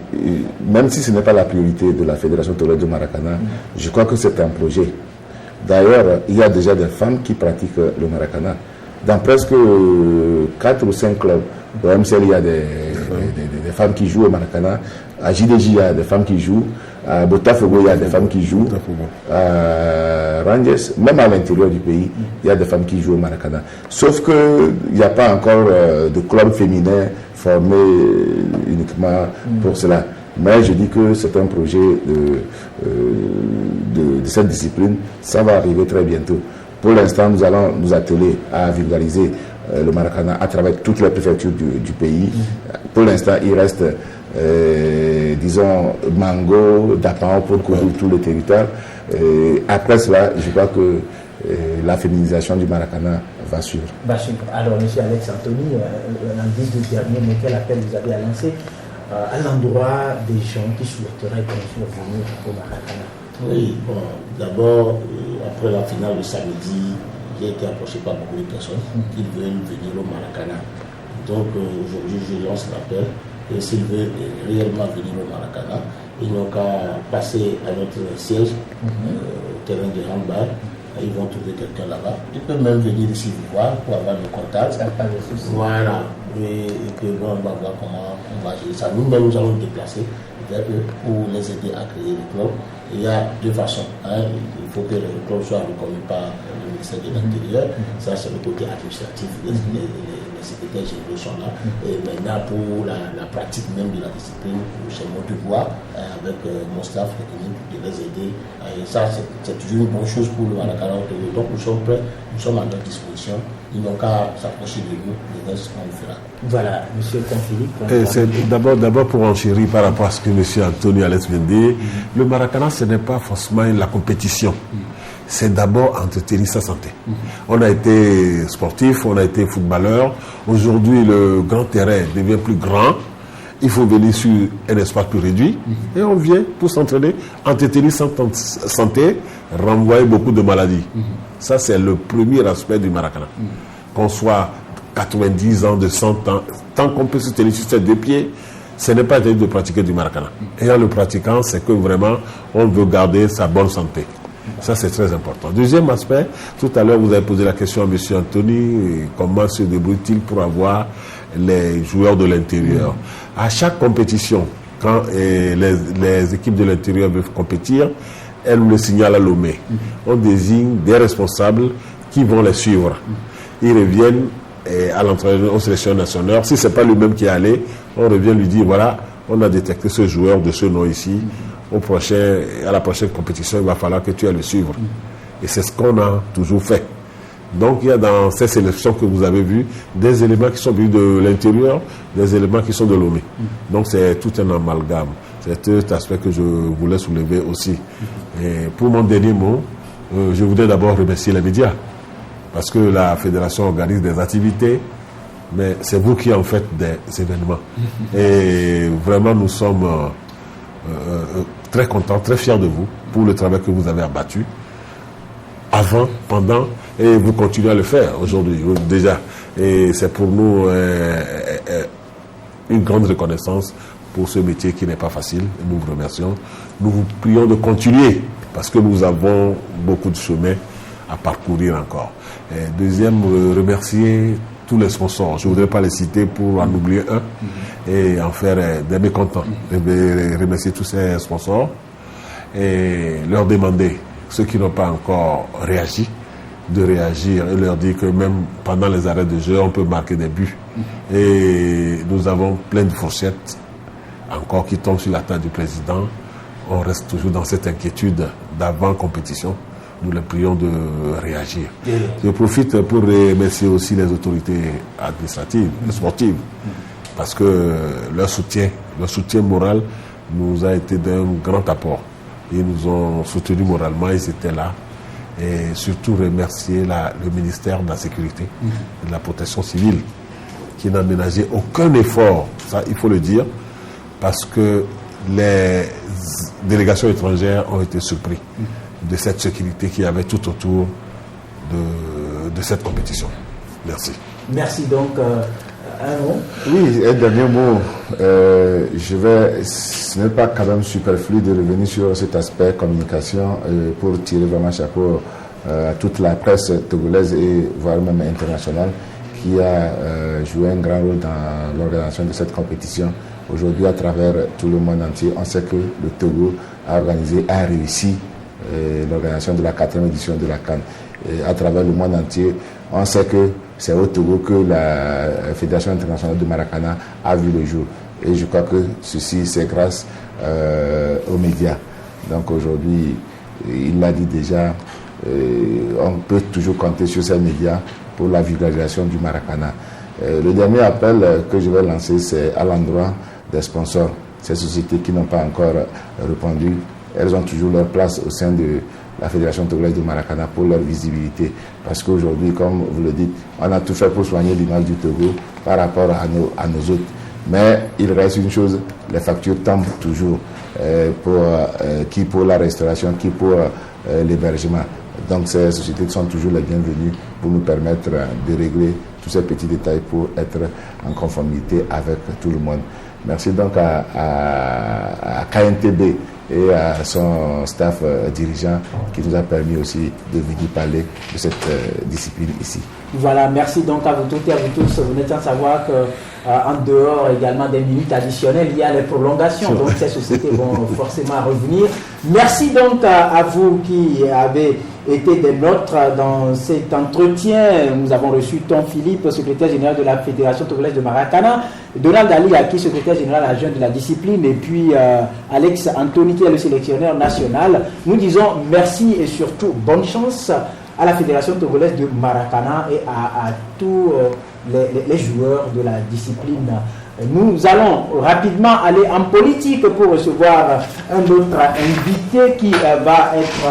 même si ce n'est pas la priorité de la Fédération togolaise du Maracana, je crois que c'est un projet. D'ailleurs, il y a déjà des femmes qui pratiquent le Maracana. Dans presque 4 ou 5 clubs, au MCL, il y a des femmes qui jouent au Maracana. À JDJ, il y a des femmes qui jouent. À Botafogo, il y a des femmes qui jouent. À Rangers, même à l'intérieur du pays, il y a des femmes qui jouent au Maracana. Sauf qu'il n'y a pas encore de club féminin formé uniquement pour cela. Mais je dis que c'est un projet de cette discipline. Ça va arriver très bientôt. Pour l'instant, nous allons nous atteler à vulgariser le Maracana à travers toutes les préfectures du pays. Pour l'instant, il reste, disons, Mango, Dapao pour couvrir tout le territoire. Après cela, je crois que la féminisation du Maracana va suivre. Alors, M. Alex Anthony, en guise de dernier, mais quel appel vous avez à lancer à l'endroit des gens qui souhaiteraient bien sûr venir au Maracana? Oui, bon, d'abord, après la finale de samedi, j'ai été approché par beaucoup de personnes qui veulent venir au Maracana. Donc aujourd'hui, je lance l'appel et s'ils veulent réellement venir au Maracana, ils n'ont qu'à passer à notre siège, au terrain de handball. Ils vont trouver quelqu'un là-bas. Ils peuvent même venir ici vous voir pour avoir le contact. Voilà. Et puis bon, on va voir comment on va gérer ça. Nous-mêmes, nous allons nous déplacer vers eux pour les aider à créer le club. Il y a deux façons. Il faut que le club soit reconnu par le ministère de l'Intérieur. Ça, c'est le côté administratif. Les secrétaires généraux sont là. Et maintenant, pour la pratique même de la discipline, c'est mon devoir, avec mon staff technique, de les aider. Et ça, c'est toujours une bonne chose pour le Maracana. Donc, nous sommes prêts, nous sommes à leur disposition. Ils n'ont qu'à s'approcher de nous, le reste, on le fera. Voilà, M. Confilique. C'est d'abord pour enchérir par rapport à ce que M. Anthony Alex vient de dire. Le Maracana, ce n'est pas forcément la compétition. C'est d'abord entretenir sa santé. On a été sportif, on a été footballeur. Aujourd'hui, le grand terrain devient plus grand. Il faut venir sur un espace plus réduit. Et on vient pour s'entraîner, entretenir sa santé, renvoyer beaucoup de maladies. Ça, c'est le premier aspect du Maracana. Qu'on soit 90 ans, de 100 ans, tant qu'on peut se tenir sur ses deux pieds, ce n'est pas interdit de pratiquer du Maracana. Et en le pratiquant, c'est que vraiment, on veut garder sa bonne santé. Ça, c'est très important. Deuxième aspect, tout à l'heure, vous avez posé la question à M. Anthony, comment se débrouille-t-il pour avoir les joueurs de l'intérieur? À chaque compétition, quand les équipes de l'intérieur veulent compétir, elles nous le signalent à Lomé. On désigne des responsables qui vont les suivre. Ils reviennent à l'entraîneur, au sélection nationale. Si ce n'est pas lui-même qui est allé, on revient lui dire, voilà, on a détecté ce joueur de ce nom ici. À la prochaine compétition, il va falloir que tu ailles le suivre. Et c'est ce qu'on a toujours fait. Donc, il y a dans ces sélections que vous avez vues des éléments qui sont venus de l'intérieur, des éléments qui sont de Lomé. Donc, c'est tout un amalgame. C'est cet aspect que je voulais soulever aussi. Et pour mon dernier mot, je voudrais d'abord remercier les médias. Parce que la fédération organise des activités, mais c'est vous qui en faites des événements. Et vraiment, nous sommes très contents, très fiers de vous pour le travail que vous avez abattu avant, pendant, et vous continuez à le faire aujourd'hui, déjà. Et c'est pour nous une grande reconnaissance pour ce métier qui n'est pas facile. Nous vous remercions. Nous vous prions de continuer parce que nous avons beaucoup de chemin à parcourir encore. Et deuxième, remercier tous les sponsors. Je ne voudrais pas les citer pour en oublier un et en faire des mécontents. Remercier tous ces sponsors et leur demander, ceux qui n'ont pas encore réagi, de réagir et leur dire que même pendant les arrêts de jeu, on peut marquer des buts. Et nous avons plein de fourchettes encore qui tombent sur la table du président. On reste toujours dans cette inquiétude d'avant-compétition. Nous les prions de réagir. Je profite pour remercier aussi les autorités administratives et sportives parce que leur soutien moral nous a été d'un grand apport. Ils nous ont soutenus moralement, ils étaient là. Et surtout remercier le ministère de la Sécurité et de la Protection civile qui n'a ménagé aucun effort, ça il faut le dire, parce que les délégations étrangères ont été surpris de cette sécurité qu'il y avait tout autour de cette compétition. Merci. Merci donc. Un mot. Oui, un dernier mot. Ce n'est pas quand même superflu de revenir sur cet aspect communication pour tirer vraiment chapeau à toute la presse togolaise et voire même internationale qui a joué un grand rôle dans l'organisation de cette compétition. Aujourd'hui, à travers tout le monde entier, on sait que le Togo a réussi l'organisation de la 4e édition de la CAN. Et à travers le monde entier, on sait que c'est au Togo que la Fédération internationale de Maracana a vu le jour. Et je crois que ceci, c'est grâce aux médias. Donc aujourd'hui, il l'a dit déjà, on peut toujours compter sur ces médias pour la vulgarisation du Maracana. Le dernier appel que je vais lancer, c'est à l'endroit des sponsors. Ces sociétés qui n'ont pas encore répondu, elles ont toujours leur place au sein de la Fédération togolaise de Maracana pour leur visibilité. Parce qu'aujourd'hui, comme vous le dites, on a tout fait pour soigner l'image du Togo par rapport à nos hôtes. Mais il reste une chose, les factures tombent toujours, qui pour la restauration, qui pour l'hébergement. Donc ces sociétés sont toujours les bienvenues pour nous permettre de régler tous ces petits détails pour être en conformité avec tout le monde. Merci donc à KNTB et à son staff dirigeant qui nous a permis aussi de venir parler de cette discipline ici. Voilà, merci donc à vous toutes et à vous tous. Vous n'êtes sans savoir qu'en dehors également des minutes additionnelles, il y a les prolongations. Donc ces sociétés vont forcément revenir. Merci donc à vous qui avez été des nôtres dans cet entretien. Nous avons reçu Tom Philippe, secrétaire général de la Fédération togolaise de Maracana, Donald Ali Aki, secrétaire général adjoint de la discipline, et puis Alex Anthony qui est le sélectionneur national. Nous disons merci et surtout bonne chance à la Fédération togolaise de Maracana et à tous les joueurs de la discipline. Nous allons rapidement aller en politique pour recevoir un autre invité qui va être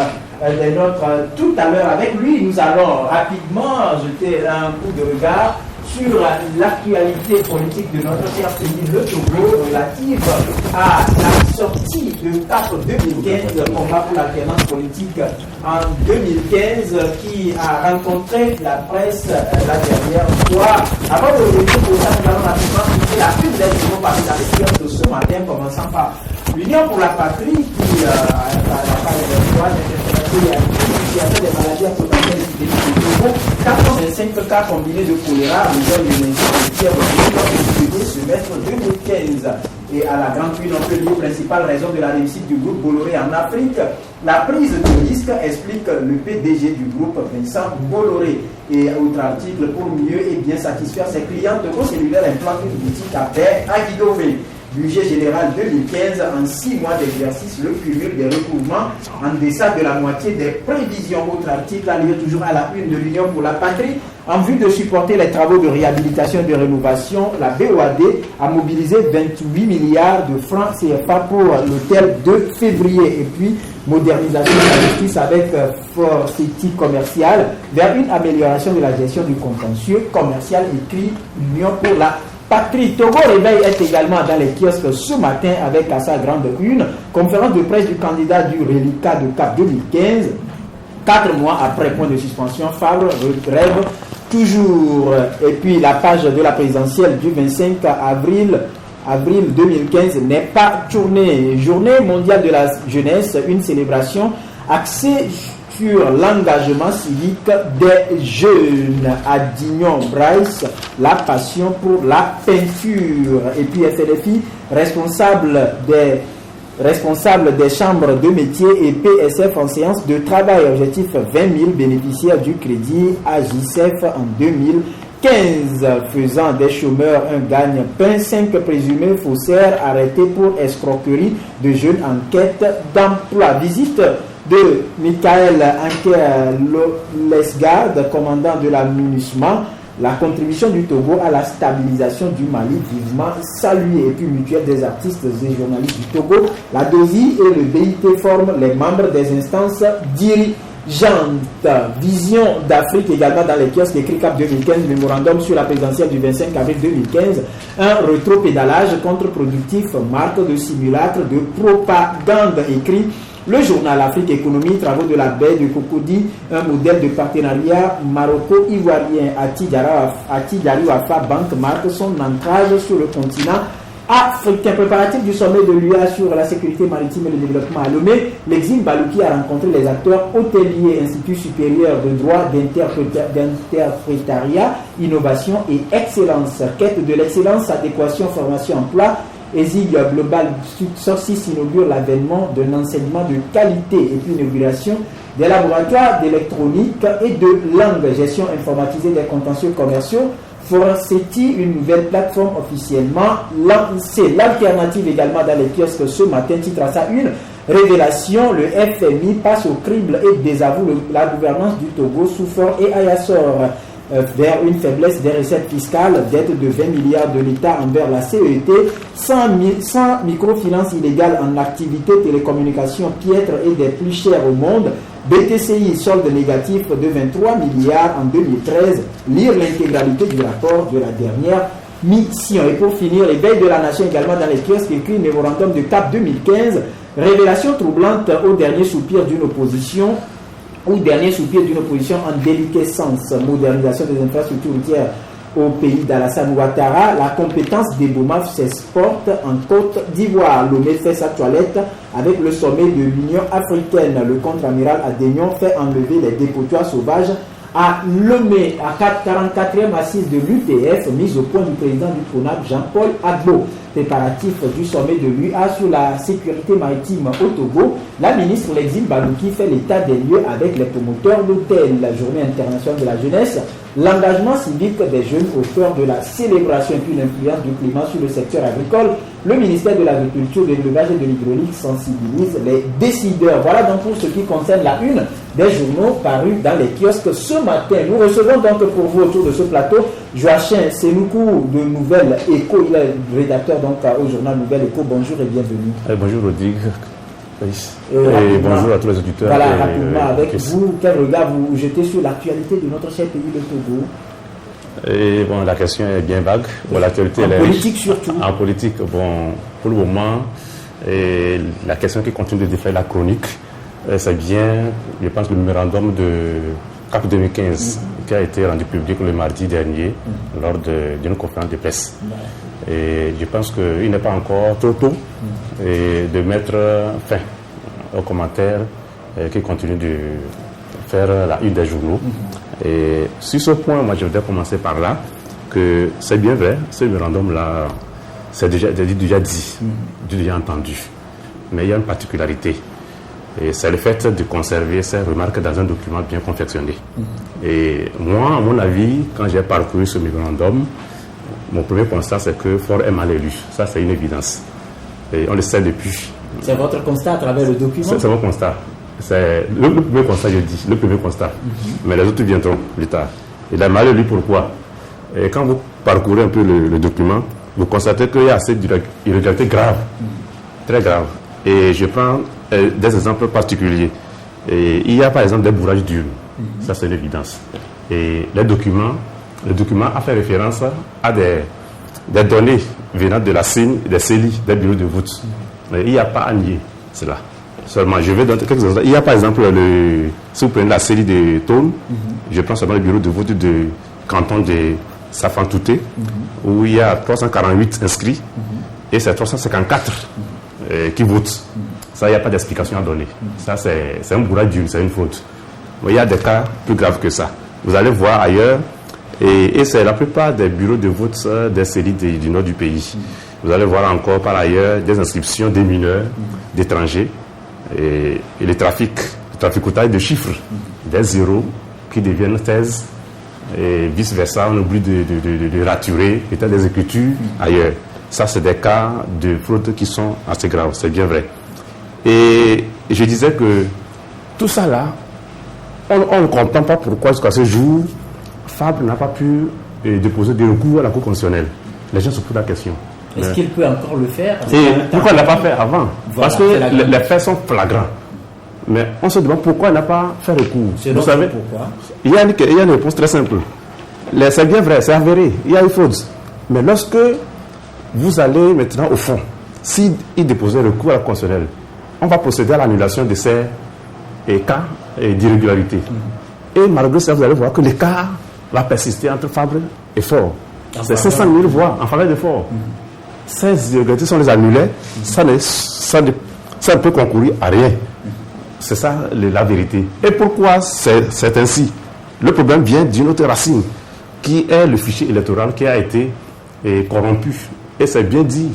des nôtres tout à l'heure. Avec lui, nous allons rapidement jeter un coup de regard sur l'actualité politique de notre cher pays, le Togo, relative à la sortie de CAP 2015, combat pour l'alternance politique en 2015, qui a rencontré la presse la dernière fois. Avant de revenir pour ça, nous allons rapidement quitter la pub des nouveaux partis dans les kiosques de ce matin, commençant par l'Union pour la patrie, qui a parlé de droits qui a fait des maladies à potentiel épidémique du Togo. 425 cas combinés de choléra, le semestre 2015. Et à la grande une, on peut lire principale raison de la réussite du groupe Bolloré en Afrique. La prise de risque, explique le PDG du groupe, Vincent Bolloré. Et autre article, pour mieux et bien satisfaire ses clients, Togo Cellulaire implante une boutique à Paix à Guidové. Budget général 2015, en 6 mois d'exercice, le cumul des recouvrements en deçà de la moitié des prévisions. Autre article à lire toujours à la une de l'Union pour la patrie. En vue de supporter les travaux de réhabilitation et de rénovation, la BOAD a mobilisé 28 milliards de francs CFA pour l'hôtel de février. Et puis, modernisation de la justice avec Fort City commercial vers une amélioration de la gestion du contentieux commercial, écrit Union pour la patrie. Togo Réveil est également dans les kiosques ce matin avec à sa grande une conférence de presse du candidat du reliquat de CAP 2015. 4 mois après, point de suspension, Fabre rêve toujours. Et puis la page de la présidentielle du 25 avril 2015 n'est pas tournée. Journée mondiale de la jeunesse, une célébration axée sur l'engagement civique des jeunes. À Dignon Bryce, la passion pour la peinture. Et puis FLFI, responsable des responsable des chambres de métiers et PSF en séance de travail. Objectif 20 000 bénéficiaires du crédit AJCF en 2015, faisant des chômeurs un gagne-pain. 5 présumés faussaires arrêtés pour escroquerie de jeunes en quête d'emploi. Visite de Michael Anke-Lesgard, commandant de la MINUSMA. La contribution du Togo à la stabilisation du Mali, vivement saluée. Et puis mutuelle des artistes et journalistes du Togo, la DOSI et le BIT forment les membres des instances dirigeantes. Vision d'Afrique également dans les kiosques écrit Cap 2015, mémorandum sur la présidentielle du 25 avril 2015. Un rétropédalage contre-productif, marque de simulacre de propagande, écrit le journal Afrique Économie, travaux de la baie de Cocody, un modèle de partenariat maroco-ivoirien. Attijari Wafa Bank marque son ancrage sur le continent africain. Préparatif du sommet de l'UA sur la sécurité maritime et le développement à Lomé, l'exil Balouki a rencontré les acteurs hôteliers, Institut supérieur de droit d'interprétariat, innovation et excellence. Quête de l'excellence, adéquation, formation, emploi. ESIG Global Sources inaugure l'avènement d'un enseignement de qualité et puis l'inauguration des laboratoires d'électronique et de langue, gestion informatisée des contentieux commerciaux. Forceti, une nouvelle plateforme officiellement lancée. L'alternative également dans les kiosques ce matin, titre à sa une. Révélation, le FMI passe au crible et désavoue la gouvernance du Togo sous Faure et Ayassor. Vers une faiblesse des recettes fiscales, dette de 20 milliards de l'État envers la CET, 100 microfinances illégales en activité télécommunications piètres et des plus chères au monde, BTCI solde négatif de 23 milliards en 2013, lire l'intégralité du rapport de la dernière mission. Et pour finir, l'éveil de la nation également dans les kiosques, écrit mémorandum de CAP 2015, révélation troublante au dernier soupir d'une opposition en déliquescence, modernisation des infrastructures routières au pays d'Alassane Ouattara. La compétence des BOMAF s'exporte en Côte d'Ivoire. Lomé fait sa toilette avec le sommet de l'Union africaine. Le contre-amiral Adénion fait enlever les dépotoirs sauvages à Lomé, à 44e assise de l'UTF, mise au point du président du CONAP, Jean-Paul Agbo. Préparatif du sommet de l'UA sur la sécurité maritime au Togo, la ministre L'exil Balouki fait l'état des lieux avec les promoteurs d'hôtels. La journée internationale de la jeunesse, l'engagement civique des jeunes au cœur de la célébration et puis l'influence du climat sur le secteur agricole. Le ministère de l'Agriculture, de l'Élevage et de l'Hydraulique sensibilise les décideurs. Voilà donc pour ce qui concerne la une des journaux parus dans les kiosques ce matin. Nous recevons donc pour vous autour de ce plateau Joachim Senoukou de Nouvelle Écho. Il est rédacteur donc au journal Nouvelle Écho. Bonjour et bienvenue. Bonjour Rodrigue. Et bonjour à tous les auditeurs. Voilà, rapidement, avec vous, quel regard vous jetez sur l'actualité de notre cher pays, le Togo? Et bon, la question est bien vague. Bon, l'actualité, en politique surtout. En politique, bon, pour le moment, et la question qui continue de défaire la chronique, c'est bien, je pense, le mémorandum de CAP 2015 qui a été rendu public le mardi dernier lors d'une conférence de presse. Et je pense qu'il n'est pas encore trop tôt de mettre fin aux commentaires qui continuent de faire la une des journaux. Et sur ce point, moi je voudrais commencer par là, que c'est bien vrai, ce mémorandum-là, c'est déjà entendu. Mais il y a une particularité. Et c'est le fait de conserver ces remarques dans un document bien confectionné. Et moi, à mon avis, quand j'ai parcouru ce mémorandum, mon premier constat, c'est que Faure est mal élu. Ça, c'est une évidence. Et on le sait depuis. C'est votre constat à travers le document? C'est mon constat. C'est le premier constat, je dis. Le premier constat. Mais les autres viendront plus tard. Il est mal élu, pourquoi? Et quand vous parcourez un peu le document, vous constatez qu'il y a assez d'irrégularités graves. Très graves. Et je prends des exemples particuliers. Et il y a par exemple des bourrages d'urnes. Ça, c'est une évidence. Et le document a fait référence à des données venant de la CENI, des CELI, des bureaux de vote. Mais il n'y a pas à nier cela. Seulement, je vais donner quelques exemples. Il y a par exemple, si vous prenez la CELI de Tône, je prends seulement le bureau de vote du canton de Safan-Touté, où il y a 348 inscrits, et c'est 354 qui votent. Ça, il n'y a pas d'explication à donner. Ça, c'est un bourrage d'urne, c'est une faute. Mais il y a des cas plus graves que ça. Vous allez voir ailleurs, et c'est la plupart des bureaux de vote des CELI du nord du pays. Vous allez voir encore par ailleurs des inscriptions des mineurs, d'étrangers, et le traficotage de chiffres, des zéros qui deviennent 16, et vice-versa, on oublie de raturer peut-être des écritures ailleurs. Ça, c'est des cas de fraude qui sont assez graves, c'est bien vrai. Et je disais que tout ça là, on ne comprend pas pourquoi jusqu'à ce jour, Fabre n'a pas pu déposer de recours à la Cour constitutionnelle. Les gens se posent la question. Est-ce qu'il peut encore le faire? Et pourquoi il ne l'a pas fait avant? Voilà, parce que les faits sont flagrants. Mais on se demande pourquoi il n'a pas fait recours. Vous savez pourquoi? Il y a une réponse très simple. C'est bien vrai, c'est avéré. Il y a une faute. Mais lorsque vous allez maintenant au fond, s'il déposait recours à la constitutionnelle, on va procéder à l'annulation de ces cas d'irrégularité. Et malgré ça, vous allez voir que l'écart va persister entre Fabre et Faure. C'est 500 000 voix en faveur de Faure. Ces irrégularités sont les annulées, ça ne peut concourir à rien. C'est ça la vérité. Et pourquoi c'est ainsi? Le problème vient d'une autre racine, qui est le fichier électoral qui a été corrompu. Et c'est bien dit.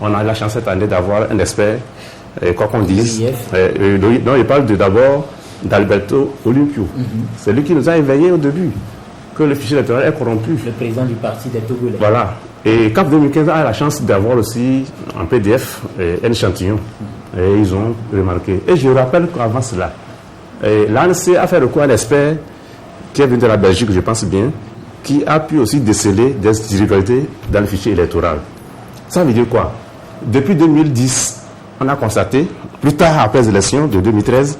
On a la chance cette année d'avoir un expert, quoi qu'on dise. Non, il parle d'abord d'Alberto Olympio. C'est lui qui nous a éveillés au début, que le fichier électoral est corrompu. Le président du parti des Togolais. Voilà. Et CAP 2015 a la chance d'avoir aussi en PDF un échantillon. Et ils ont remarqué. Et je rappelle qu'avant cela, l'ANC a fait recours à un expert qui est venu de la Belgique, je pense bien, qui a pu aussi déceler des irrégularités dans le fichier électoral. Ça veut dire quoi? Depuis 2010, on a constaté, plus tard après les élections de 2013,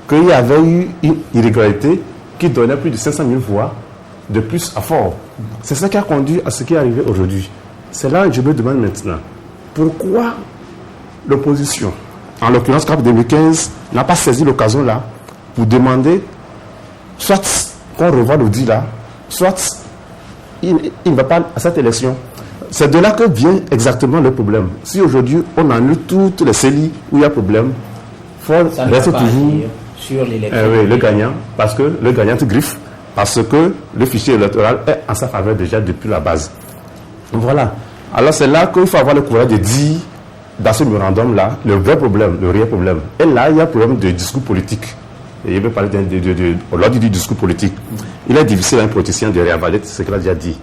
qu'il y avait eu une irrégularité qui donnait plus de 500 000 voix de plus à Faure. C'est ça qui a conduit à ce qui est arrivé aujourd'hui. C'est là que je me demande maintenant, pourquoi l'opposition, en l'occurrence CAP 2015, n'a pas saisi l'occasion là pour demander soit qu'on revoie l'audit là, soit il ne va pas à cette élection. C'est de là que vient exactement le problème. Si aujourd'hui on annule toutes les CELI où il y a problème, Faure reste toujours sur l'élection. Oui, le gagnant, parce que le gagnant te griffe, parce que le fichier électoral est en sa faveur déjà depuis la base. Voilà. Alors c'est là qu'il faut avoir le courage de dire, dans ce mémorandum-là, le vrai problème, le réel problème. Et là, il y a un problème de discours politique. Et il veut parler lors du discours politique. Il est difficile à un politicien de réavaler ce qu'il a déjà dit.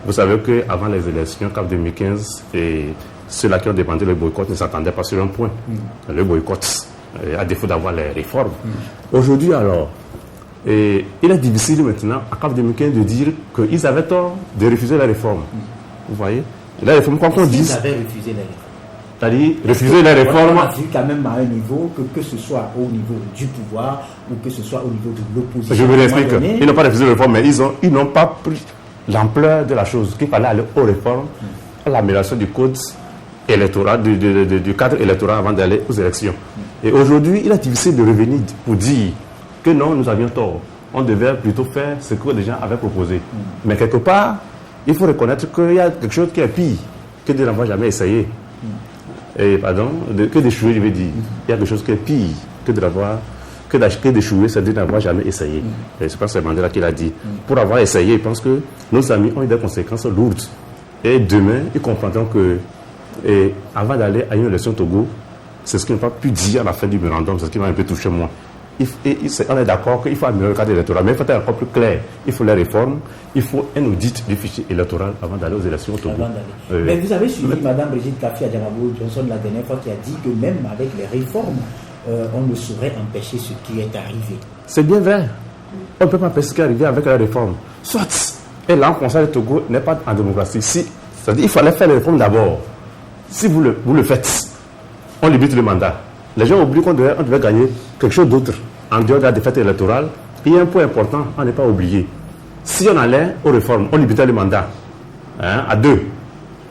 Vous savez qu'avant les élections, CAP 2015, et ceux-là qui ont demandé le boycott ne s'attendaient pas sur un point. Le boycott, à défaut d'avoir les réformes. Aujourd'hui, alors, il est difficile maintenant, à CAP 2015, de dire qu'ils avaient tort de refuser la réforme. Vous voyez? La réforme, quoi qu'on dise. Ils avaient refusé la réforme. C'est-à-dire, refuser les réformes. On a vu quand même à un niveau, que ce soit au niveau du pouvoir ou que ce soit au niveau de l'opposition. Je vous l'explique. Ils n'ont pas refusé les réformes, mais ils n'ont pas pris l'ampleur de la chose. Qu'il fallait aller aux réformes, à l'amélioration du code électoral, du cadre électoral avant d'aller aux élections. Et aujourd'hui, il est difficile de revenir pour dire que non, nous avions tort. On devait plutôt faire ce que les gens avaient proposé. Mais quelque part, il faut reconnaître qu'il y a quelque chose qui est pire que de n'avoir jamais essayé. Que d'échouer, je veux dire. Il y a quelque chose qui est pire que d'échouer, c'est de n'avoir jamais essayé. Et je pense que c'est Mandela qui l'a dit. Pour avoir essayé, je pense que nos amis ont eu des conséquences lourdes. Et demain, ils comprendront que avant d'aller à une élection au Togo, c'est ce qu'ils n'ont pas pu dire à la fin du mémorandum, c'est ce qui m'a un peu touché moi. On est d'accord qu'il faut améliorer le cadre électoral, mais il faut être encore plus clair. Il faut les réformes, il faut un audit du fichier électoral avant d'aller aux élections au Togo. Mais vous avez suivi Mme Brigitte Kafi-Adjamabo-Johnson la dernière fois qui a dit que même avec les réformes, on ne saurait empêcher ce qui est arrivé. C'est bien vrai. On ne peut pas empêcher ce qui est arrivé avec la réforme. Soit, et là, le Conseil du Togo n'est pas en démocratie. C'est-à-dire qu'il fallait faire les réformes d'abord. Si vous le faites, on limite le mandat. Les gens oublient qu'on devait gagner quelque chose d'autre en dehors de la défaite électorale. Il y a un point important à ne pas oublier. Si on allait aux réformes, on limitait le mandat à 2.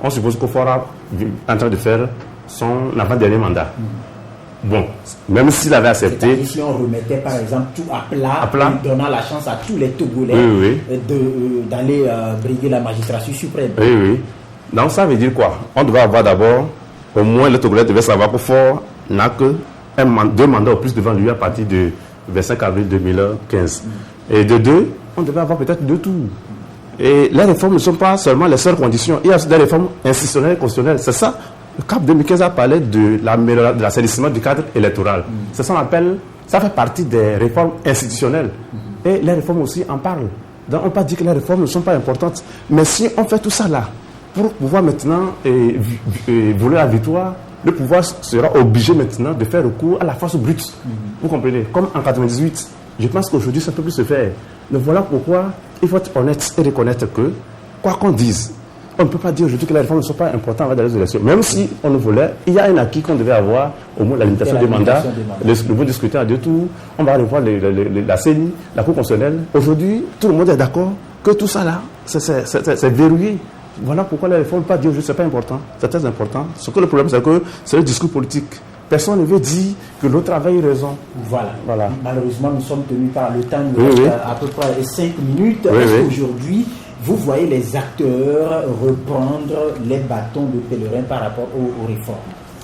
On suppose qu'au Fora est en train de faire son avant-dernier mandat. Bon, même s'il avait accepté. Si on remettait par exemple tout à plat, en donnant la chance à tous les Togolais d'aller briguer la magistrature suprême. Oui. Donc ça veut dire quoi? On devait avoir d'abord, au moins le Togolais devait savoir qu'au Fort n'a que 2 mandats au plus devant lui à partir du 25 avril 2015. Et de 2, on devait avoir peut-être 2 tours. Et les réformes ne sont pas seulement les seules conditions. Il y a aussi des réformes institutionnelles et constitutionnelles. C'est ça. Le CAP 2015 a parlé de l'assainissement du cadre électoral. C'est ça qu'on appelle, ça fait partie des réformes institutionnelles. Et les réformes aussi en parlent. Donc on ne peut pas dire que les réformes ne sont pas importantes. Mais si on fait tout ça là, pour pouvoir maintenant voler la victoire, le pouvoir sera obligé maintenant de faire recours à la force brute. Vous comprenez? Comme en 1998. Je pense qu'aujourd'hui, ça ne peut plus se faire. Mais voilà pourquoi il faut être honnête et reconnaître que, quoi qu'on dise, on ne peut pas dire aujourd'hui que les réformes ne sont pas importantes dans les élections. Même si on le voulait, il y a un acquis qu'on devait avoir, au moins la limitation des mandats, le nouveau scrutin à 2 tours, on va revoir la CENI, la Cour constitutionnelle. Aujourd'hui, tout le monde est d'accord que tout ça là, c'est verrouillé. Voilà pourquoi les réformes ne peuvent pas dire aujourd'hui que ce n'est pas important. C'est très important. Ce que le problème, c'est que c'est le discours politique. Personne ne veut dire que l'autre avait eu raison. Voilà. Malheureusement, nous sommes tenus par le temps. Il nous reste à peu près 5 minutes. Est-ce qu'aujourd'hui, vous voyez les acteurs reprendre les bâtons de pèlerin par rapport aux réformes?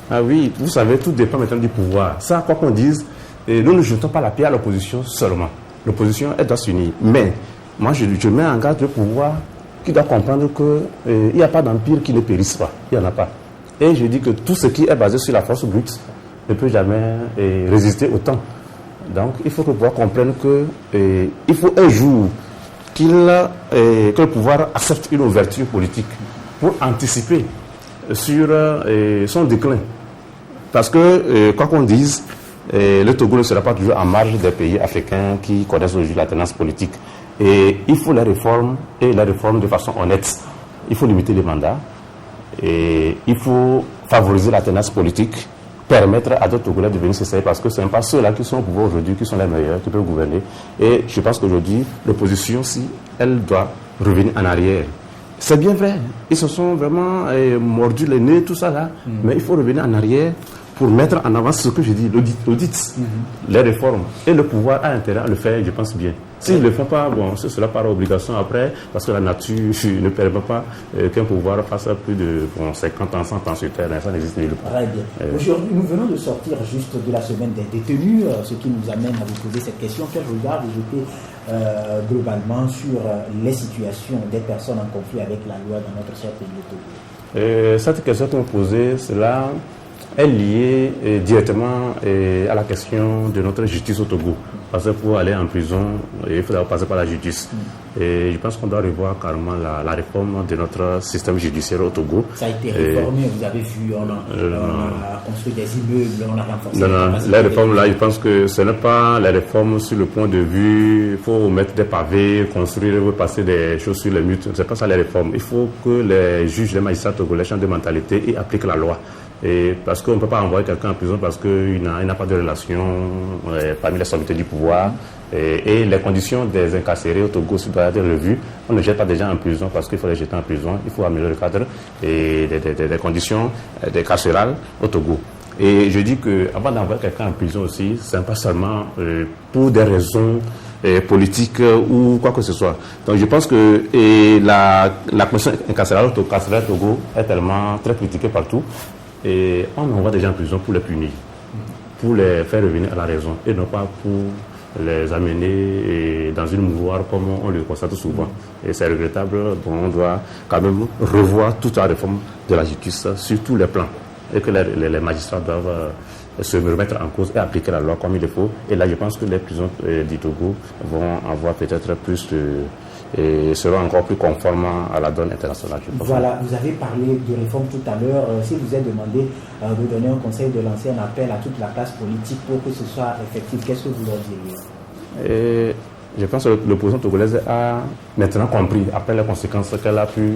Ah oui, vous savez, tout dépend maintenant du pouvoir. Ça, quoi qu'on dise, nous ne jetons pas la pierre à l'opposition seulement. L'opposition, elle doit s'unir. Mais, moi, je mets en garde le pouvoir qui doit comprendre qu'il n'y a pas d'empire qui ne périsse pas. Il n'y en a pas. Et je dis que tout ce qui est basé sur la force brute ne peut jamais résister au temps. Donc, il faut que le pouvoir comprenne qu'il faut un jour que le pouvoir accepte une ouverture politique pour anticiper sur son déclin. Parce que, quoi qu'on dise, le Togo ne sera pas toujours en marge des pays africains qui connaissent aujourd'hui la tendance politique. Et il faut les réformes, et les réformes de façon honnête. Il faut limiter les mandats. Et il faut favoriser la tendance politique, permettre à d'autres Togolais de venir s'essayer parce que ce n'est pas ceux-là qui sont au pouvoir aujourd'hui qui sont les meilleurs, qui peuvent gouverner. Et je pense qu'aujourd'hui, l'opposition, si elle doit revenir en arrière, c'est bien vrai. Ils se sont vraiment mordus les nez, tout ça là. Mais il faut revenir en arrière pour mettre en avant ce que je dis, l'audit, les réformes. Et le pouvoir a intérêt à le faire, je pense bien. S'ils ne le font pas, bon, ce sera par obligation après, parce que la nature ne permet pas qu'un pouvoir fasse plus de 50 ans, 100 ans sur Terre. Ça n'existe nulle part. Très bien. Aujourd'hui, nous venons de sortir juste de la semaine des détenus, ce qui nous amène à vous poser cette question. Quel regard vous jetez globalement sur les situations des personnes en conflit avec la loi dans notre cher pays de Togo? Cette question que vous posez, cela est liée directement à la question de notre justice au Togo. Parce que pour aller en prison, il faut passer par la justice. Et je pense qu'on doit revoir carrément la réforme de notre système judiciaire au Togo. Ça a été réformé, vous avez vu, on a construit des immeubles, on a renforcé. Non, les réformes là, je pense que ce n'est pas les réformes sur le point de vue, il faut mettre des pavés, construire, passer des choses sur les murs. Ce n'est pas ça les réformes. Il faut que les juges, les magistrats togolais changent de mentalité et appliquent la loi. Et parce qu'on ne peut pas envoyer quelqu'un en prison parce qu'il n'a pas de relation parmi les sommités du pouvoir. Et les conditions des incarcérés au Togo doivent être revues. On ne jette pas des gens en prison parce qu'il faut les jeter en prison. Il faut améliorer le cadre et des conditions carcérales au Togo. Et je dis qu'avant d'envoyer quelqu'un en prison aussi, ce n'est pas seulement pour des raisons politiques ou quoi que ce soit. Donc je pense que la question carcérale au Togo est tellement très critiquée partout. Et on envoie des gens en prison pour les punir, pour les faire revenir à la raison, et non pas pour les amener dans une mouvoire comme on le constate souvent. Et c'est regrettable. Bon, on doit quand même revoir toute la réforme de la justice sur tous les plans. Et que les magistrats doivent se remettre en cause et appliquer la loi comme il le faut. Et là, je pense que les prisons du Togo vont avoir peut-être plus et seront encore plus conformes à la donne internationale. Voilà, vous avez parlé de réforme tout à l'heure. Si vous êtes demandé de donner un conseil, de lancer un appel à toute la classe politique pour que ce soit effectif, qu'est-ce que vous leur diriez? Je pense que l'opposition togolaise a maintenant compris, après les conséquences qu'elle a pu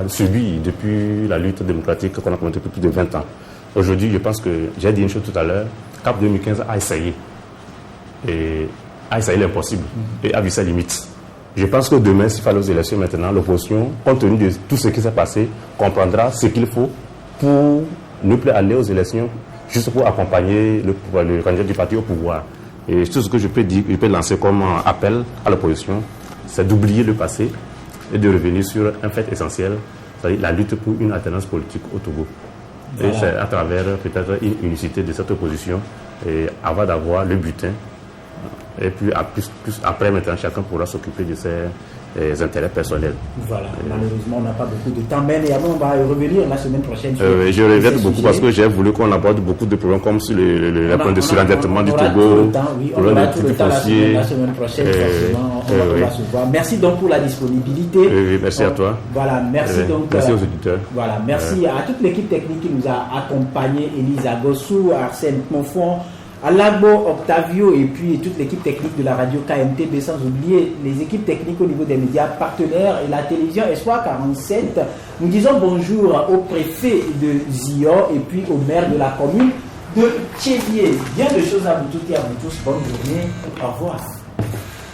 subir depuis la lutte démocratique qu'on a commencé depuis plus de 20 ans. Aujourd'hui, je pense que, j'ai dit une chose tout à l'heure, CAP 2015 a essayé. A essayé l'impossible et a vu ses limites. Je pense que demain, s'il fallait aux élections maintenant, l'opposition, compte tenu de tout ce qui s'est passé, comprendra ce qu'il faut pour ne plus aller aux élections, juste pour accompagner le candidat du parti au pouvoir. Et tout ce que je peux dire, je peux lancer comme appel à l'opposition, c'est d'oublier le passé et de revenir sur un fait essentiel, c'est-à-dire la lutte pour une alternance politique au Togo. Voilà. Et c'est à travers peut-être une unicité de cette opposition, et avant d'avoir le butin Et puis plus après, maintenant, chacun pourra s'occuper de ses intérêts personnels. Voilà, malheureusement, on n'a pas beaucoup de temps, mais on va revenir la semaine prochaine. Je regrette beaucoup parce que j'ai voulu qu'on aborde beaucoup de problèmes comme sur le point de surendettement du Togo, on aura tout le temps la semaine prochaine, forcément, on va se voir. Merci donc pour la disponibilité. Merci à toi. Voilà, merci donc. Merci aux auditeurs. Voilà, merci à toute l'équipe technique qui nous a accompagnés, Elisa Gossou, Arsène Monfond, Alabo, Octavio et puis toute l'équipe technique de la radio KMTB, sans oublier les équipes techniques au niveau des médias partenaires et la télévision Espoir 47. Nous disons bonjour au préfet de Zion et puis au maire de la commune de Tchévier. Bien de choses à vous toutes et à vous tous. Bonne journée. Au revoir.